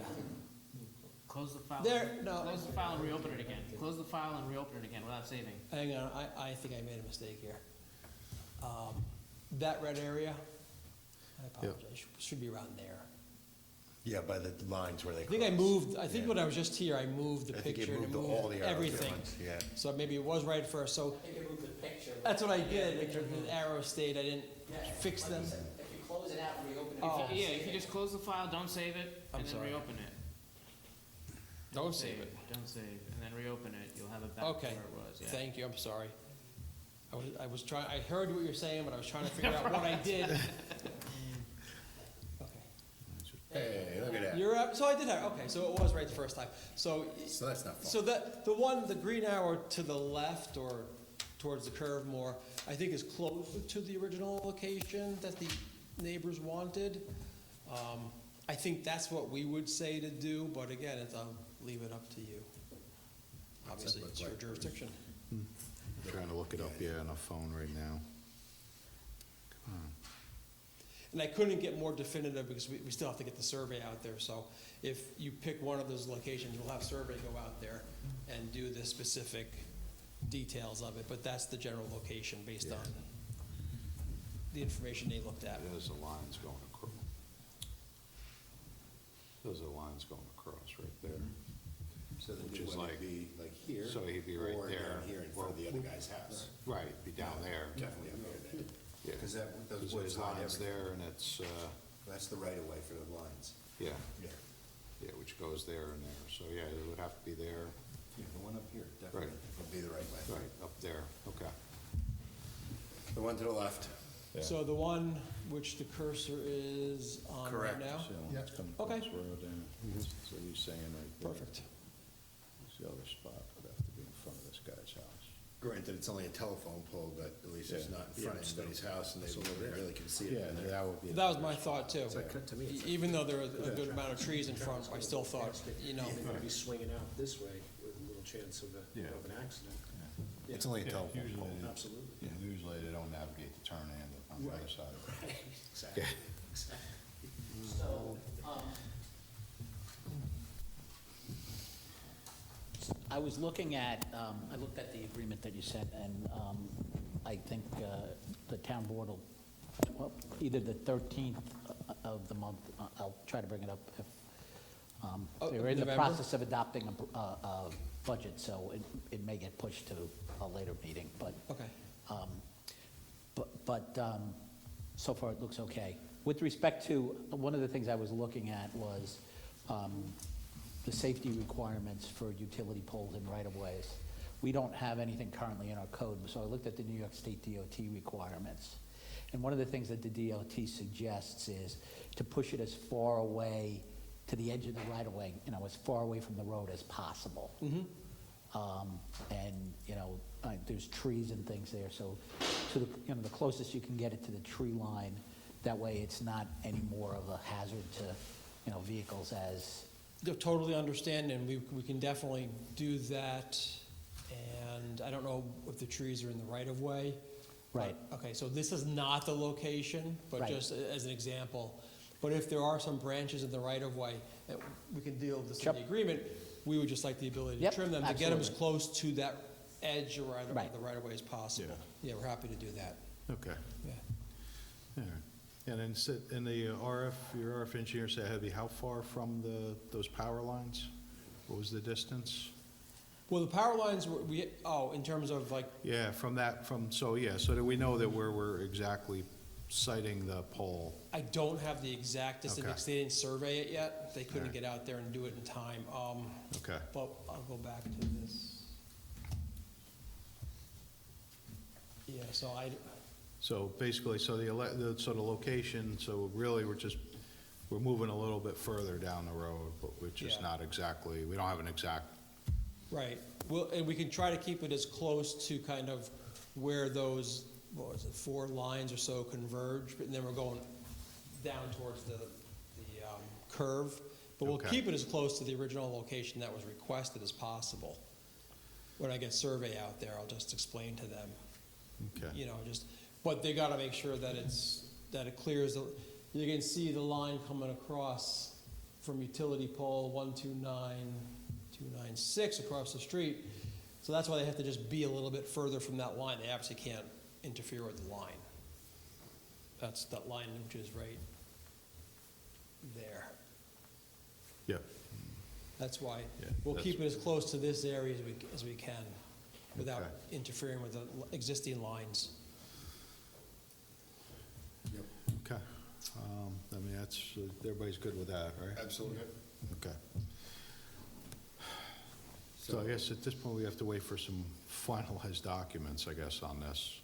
Close the file. There, no. Close the file and reopen it again. Close the file and reopen it again without saving. Hang on, I think I made a mistake here. That red area, I apologize, should be around there. Yeah, by the lines where they I think I cross. moved, I think Yeah. when I was just here, I moved the I think you picture and moved all moved the arrows at everything. once, yeah. So maybe it was right at first, so I think I moved the picture. that's what I did, the arrow stayed, I didn't fix them. If you close it out and reopen it. Oh. Yeah, if you just close the file, don't save it, I'm and then sorry. reopen it. Don't save it. Don't save, and then reopen it, you'll have it back to Okay, where it was, yeah. thank you, I'm sorry. I was trying, I heard what you're saying, but I was trying to figure out what I did. Okay. Hey, look at that. You're up, so I did have, okay, so it was right the first time. So So that's not far. So the green arrow to the left or towards the curve more, I think is closer to the original location that the neighbors wanted. I think that's what we would say to do, but again, I'll leave it up to you. Obviously, it's your jurisdiction. Trying to look it up, yeah, on a phone right now. Come on. And I couldn't get more definitive because we still have to get the survey out there. So if you pick one of those locations, we'll have survey go out there and do the specific details of it. But that's the general location based on the information they looked at. There's the lines going across. Those are the lines going across right there. So the Which new is one like- would be like here. So he'd be right or there. down here in front of the other guy's house. Right, be down there. Definitely up here then. Yeah. Because those There's woods hide lines everything. there, and it's, That's the right of way for the lines. yeah, Yeah. yeah, which goes there and there. So, yeah, it would have to be there, Yeah, the one up here definitely would be the right way. right, up there, okay. The one to the left. So the one which the cursor is on right Correct. now? That's coming Okay. this road, so he's saying right there. Perfect. The other spot would have to be in front of this guy's house. Granted, it's only a telephone pole, but at least it's Yeah. not in front of anybody's house and they really can see it Yeah, from there. that would be. That was my thought too. To me, Even though there are a good amount of trees in front, I still thought, They're gonna be swinging out this way with a little chance of Yeah. an accident. It's only a Yeah, telephone usually pole. they- Absolutely. Yeah, usually they don't navigate the turn and on the other side of it. Exactly. Yeah. So, I was looking at, I looked at the agreement that you sent, and I think the town board will, well, either the 13th of the month, I'll try to bring it up if, they're in the November? process of adopting a budget, so it may get pushed to a later meeting, but. Okay. But so far, it looks okay. With respect to, one of the things I was looking at was the safety requirements for utility poles and right-of-ways. We don't have anything currently in our code, so I looked at the New York State DOT requirements. And one of the things that the DOT suggests is to push it as far away to the edge of the right-of-way, as far away from the road as possible. And, there's trees and things there, so to the closest you can get it to the tree line, that way it's not any more of a hazard to, vehicles as Totally understand, and we can definitely do that. And I don't know if the trees are in the right-of-way. Right. Okay, so this is not the location, but Right. just as an example. But if there are some branches in the right-of-way, we can deal with this in the agreement, we would just like the ability to Yep, trim them, to get them as absolutely. close to that edge of Right. the right-of-way as possible. Yeah, we're happy to do that. Okay. Yeah. All right. And then, in the your RF engineer said, Heavy, how far from those power lines? What was the distance? Well, the power lines, in terms of like, Yeah, so that we know that we're exactly siting the pole. I don't have the exact distance, Okay. because they didn't survey it yet. They couldn't Alright. get out there and do it in time. Okay. But I'll go back to this. Yeah, so So basically, so the location, so really, we're moving a little bit further down the road, but which is Yeah. not exactly, we don't have an exact, right. Well, and we can try to keep it as close to kind of where those, 4 lines or so converge, but then we're going down towards the curve. But we'll Okay. keep it as close to the original location that was requested as possible. When I get survey out there, I'll just explain to them, okay. But they gotta make sure that it clears, you can see the line coming across from utility pole 129296 across the street. So that's why they have to just be a little bit further from that line. They absolutely can't interfere with the line. That's that line which is right there. Yep. That's why Yeah, we'll that's- keep it as close to this area as we can without Okay. interfering with the existing lines. Okay. I mean, everybody's good with that, right? Absolutely. Okay. So I guess at this point, we have to wait for some finalized documents, I guess, on this,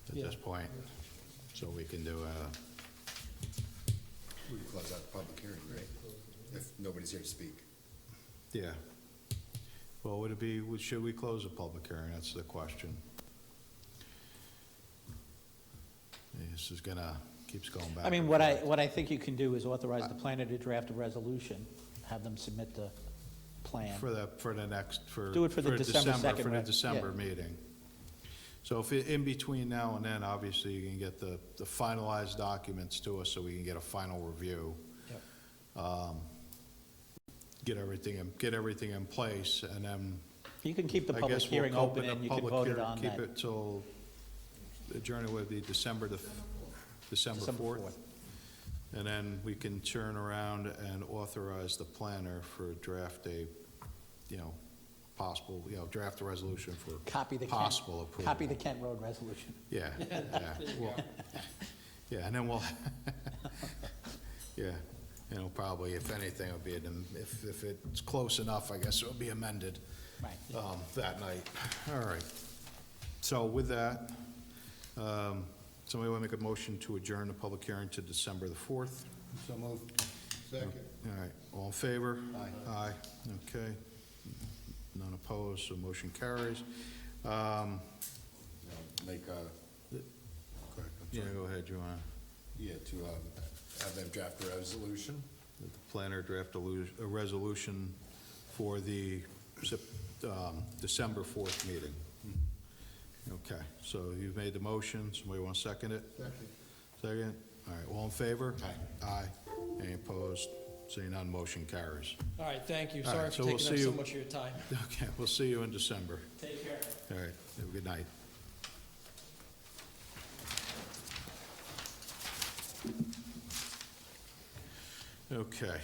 at Yeah. this point, so we can do We can close out the public hearing, right? If nobody's here to speak. yeah. Well, should we close the public hearing? That's the question. This is keeps going back. I mean, and what forth. I think you can do is authorize the planner to draft a resolution, have them submit the plan. For the next, Do it for the December 2nd, For the right? December Yeah. meeting. So if, in between now and then, obviously, you can get the finalized documents to us so we can get a final review. Yep. Get everything in place, and then You can keep the I public guess we'll hearing open open the and you can public vote it hearing, on keep that. it till, adjourn it would be December 4th. And then we can turn around and authorize the planner for draft draft a resolution for Copy the possible approval. Copy the Kent Road resolution. Yeah, yeah. Well, yeah, and then we'll, yeah, probably, if anything, it'll be, if it's close enough, I guess it'll be amended Right. that night. All right. So with that, somebody want to make a motion to adjourn the public hearing to December the 4th? So moved. Second. All right, all in favor? Aye. Okay. None opposed, so motion carries. Make a, Yeah, go ahead, you want to have them draft a resolution. the planner draft a resolution for the December 4th meeting? Okay, so you've made the motion, somebody want to second it? Second? All right, all in favor? Aye. Any opposed? Seeing none, motion carries. All right, thank you. All Sorry right, for so we'll taking up see so you- much of your time. Okay, we'll see you in December. Take care. All right, have a good night. Okay.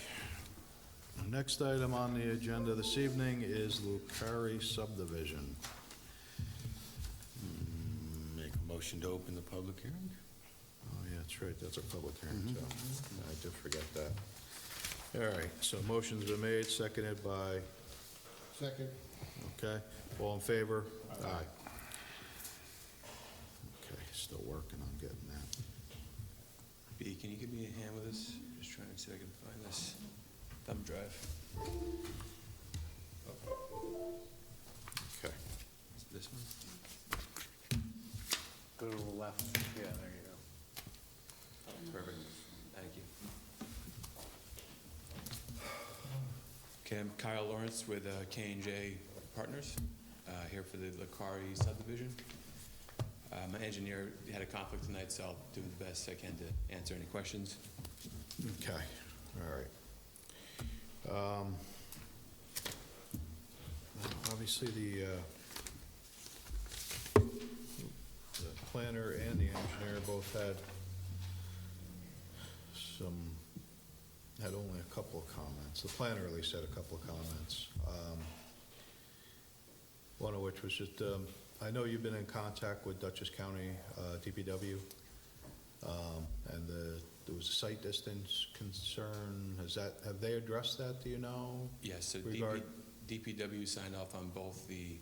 The next item on the agenda this evening is Lucari subdivision. Make a motion to open the public hearing? Oh, yeah, that's right, that's a public hearing, so I did forget that. All right, so motion's been made, seconded by, Second. okay, all in favor? Aye. Okay, still working on getting that. B, can you give me a hand with this? Just trying to see if I can find this thumb drive. Okay. Is it this one? Go to the left. Yeah, there you go. Perfect. Thank you. Okay, I'm Kyle Lawrence with K&J Partners, here for the Licari subdivision. My engineer had a conflict tonight, so I'll do the best I can to answer any questions. Okay, all right. Obviously, the planner and the engineer both had only a couple of comments. The planner at least had a couple of comments. One of which was just, I know you've been in contact with Dutchess County DPW, and there was a site distance concern. Have they addressed that, do you know? Yes, so DPW signed off on both the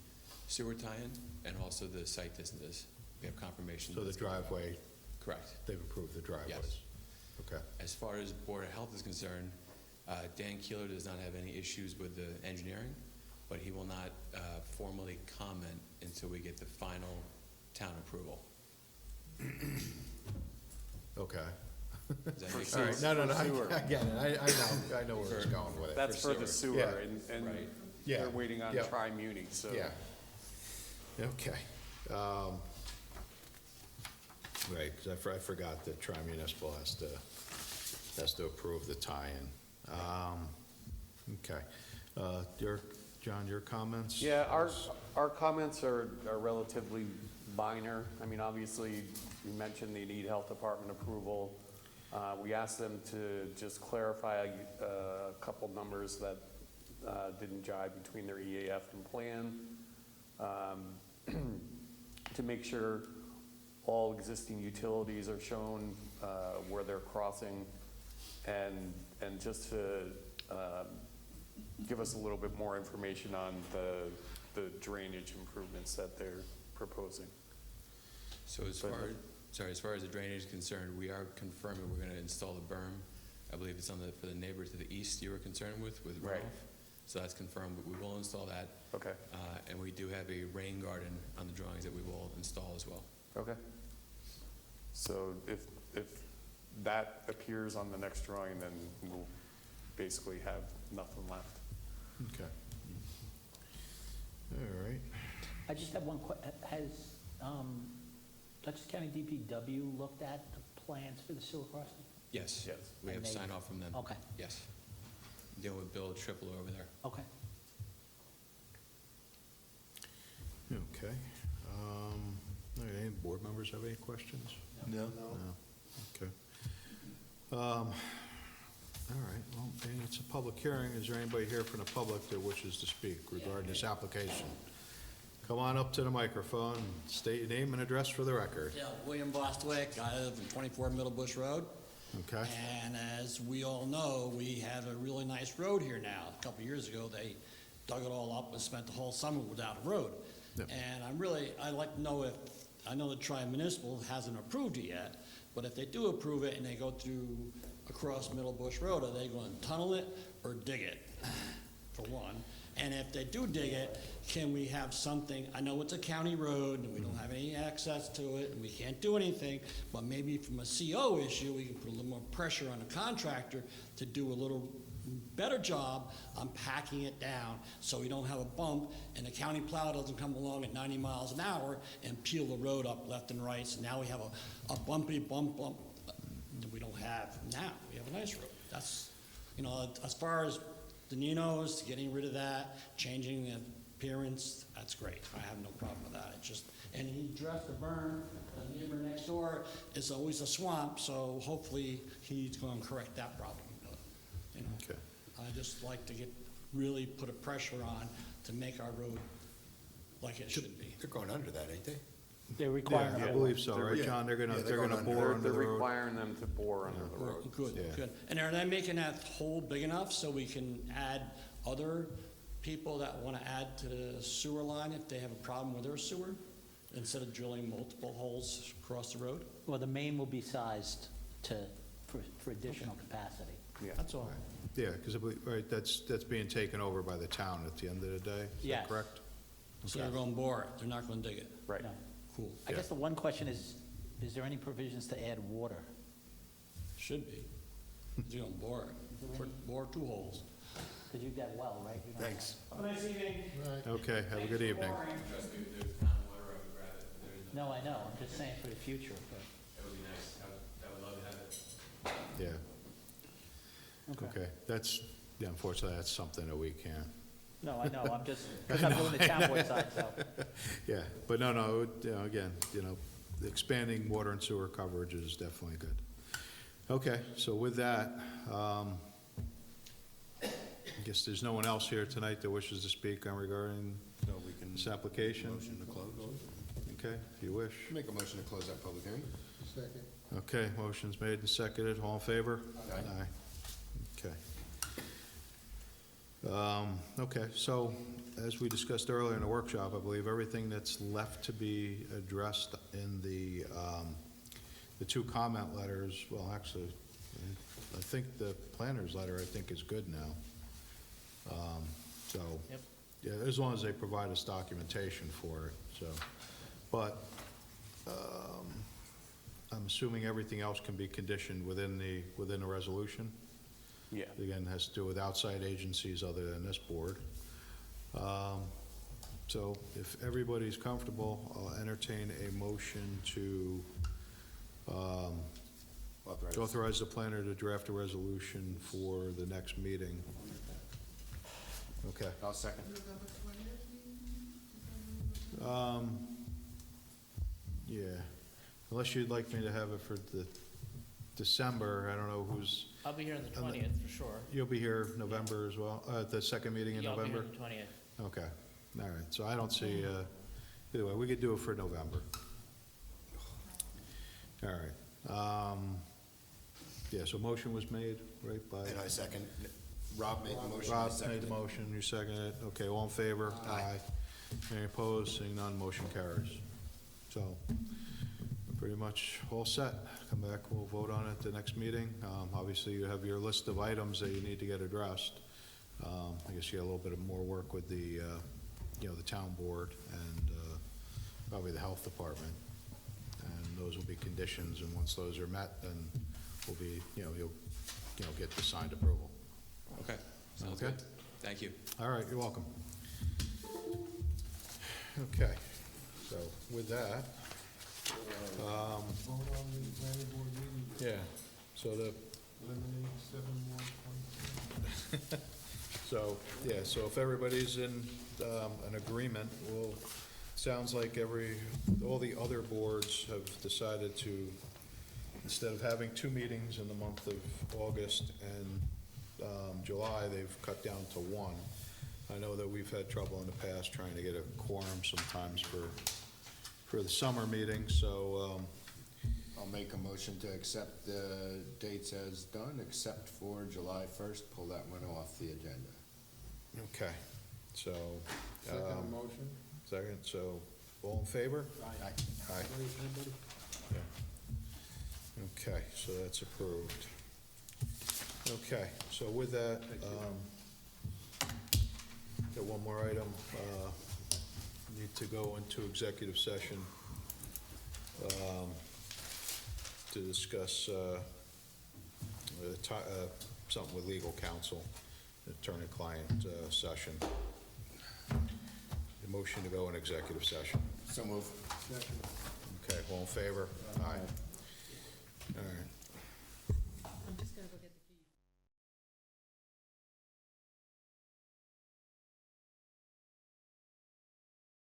sewer tie-in and also the site distances. We have confirmation. So the driveway? Correct. They've approved the driveways? Yes. Okay. As far as Board of Health is concerned, Dan Keeler does not have any issues with the engineering, but he will not formally comment until we get the final town approval. Okay. Does that make All right, sense? no, sewer. I get it, I know where it's going with it. That's for the sewer, Yeah. and Right. Yeah. they're waiting on Yeah. Tri-Muni, so. Yeah. Okay. Right, because I forgot that Tri-Municipal has to approve the tie-in. Okay. John, your comments? Yeah, our comments are relatively minor. I mean, obviously, you mentioned they need health department approval. We asked them to just clarify a couple numbers that didn't jive between their EAF and plan, to make sure all existing utilities are shown where they're crossing, and just to give us a little bit more information on the drainage improvements that they're proposing. So as far as the drainage is concerned, we are confirming we're gonna install the berm. I believe it's for the neighbors to the east you were concerned with Right. runoff. So that's confirmed, but we will install that. Okay. And we do have a rain garden on the drawings that we will install as well. Okay. So if that appears on the next drawing, then we'll basically have nothing left. Okay. All right. I just have one has, Dutchess County DPW looked at the plans for the sewer crossing? Yes. Yes. We And have they- sign off from them. Okay. Yes. Dealing with Bill Triple over there. Okay. Okay. All right, any board members have any questions? No? No. Okay. All right, well, being it's a public hearing, is there anybody here from the public that wishes to speak regarding this application? Come on up to the microphone, state your name and address for the record. Yeah, William Bostwick, I live in 24 Middle Bush Road. Okay? And as we all know, we have a really nice road here now. A couple of years ago, they dug it all up and spent the whole summer without a road. Yep. And I'd like to know if, I know the Tri-Municipal hasn't approved it yet, but if they do approve it and they go through across Middle Bush Road, are they going to tunnel it or dig it, for one? And if they do dig it, can we have something, I know it's a county road and we don't have any access to it and we can't do anything, but maybe from a CO issue, we can put a little more pressure on the contractor to do a little better job on packing it down so we don't have a bump and the county plow doesn't come along at 90 miles an hour and peel the road up left and right. So now we have a bumpy bump that we don't have now. We have a nice road. That's, as far as the Ninos, getting rid of that, changing the appearance, that's great. I have no problem with that. And he addressed the berm, the neighbor next door is always a swamp, so hopefully he's going to correct that problem. Okay. I just like to really put a pressure on to make our road like it should be. They're going under that, ain't they? They're requiring. Yeah, I believe so, right, John? They're gonna bore under the They're road. requiring them to bore under the road. Good, Yeah. good. And are they making that hole big enough so we can add other people that want to add to the sewer line if they have a problem with their sewer, instead of drilling multiple holes across the road? Well, the main will be sized for additional capacity. Yeah. That's all. Yeah, because right, that's being taken over by the town at the end of the day, is that Yes. correct? So they're going to bore it, they're not going to dig it. Right. No. Cool. I guess the one question is there any provisions to add water? Should be. They're going to bore it. Bore 2 holes. Because you've got well, right? You don't have- Thanks. Nice evening. Okay, have a good evening. Trust me, if there's town water, I would grab it, but there is No, I know, I'm just saying for the future, but. That would be nice. I would love to have it. Yeah. Okay, that's, yeah, unfortunately, that's something that we can't. No, I know, I'm just, because I'm doing the town board side, so. Yeah, but no, it would, you know, again, expanding water and sewer coverage is definitely good. Okay, so with that, I guess there's no one else here tonight that wishes to speak on regarding No, we can. this application? Motion to close. Okay, if you wish. Make a motion to close that public hearing. Second. Okay, motion's made and seconded, all in favor? Aye. Okay. Okay, so as we discussed earlier in the workshop, I believe everything that's left to be addressed in the two comment letters, well, actually, I think the planner's letter, I think, is good now. So, Yep. yeah, as long as they provide us documentation for it, so. But, I'm assuming everything else can be conditioned within the resolution? Yeah. Again, it has to do with outside agencies other than this board. So if everybody's comfortable, I'll entertain a motion to authorize the planner to draft a resolution for the next meeting. Okay. I'll second. Yeah, unless you'd like me to have it for the December, I don't know who's, I'll be here on the On the- 20th for sure. you'll be here November as well, the second meeting in Yeah, I'll be here November? on the 20th. Okay, all right, so I don't see, either way, we could do it for November. All right, yeah, so motion was made, right, by? And I second. Rob made the motion. I Rob made seconded the it. motion, you seconded it, okay, all in favor? Aye. Any opposed, seeing none, motion carries. So, pretty much all set, come back, we'll vote on it at the next meeting. Obviously, you have your list of items that you need to get addressed. I guess you got a little bit of more work with the, the town board and, probably the health department. And those will be conditions, and once those are met, then we'll be, you'll get the signed approval. Okay, sounds Okay. good. Thank you. All right, you're welcome. Okay, so with that, yeah, so the. So, yeah, so if everybody's in, an agreement, sounds like all the other boards have decided to, instead of having 2 meetings in the month of August and, July, they've cut down to 1. I know that we've had trouble in the past trying to get a quorum sometimes for the summer meeting, so, I'll make a motion to accept the dates as done, except for July 1st, pull that one off the agenda. okay, so. Second motion? Second, so, all in favor? Aye. Aye. Yeah. Okay, so that's approved. Okay, so with that, got one more item, need to go into executive session, to discuss, something with legal counsel, attorney-client, session. The motion to go in executive session. So move. Okay, all in favor? Aye. All right. I'm just gonna go get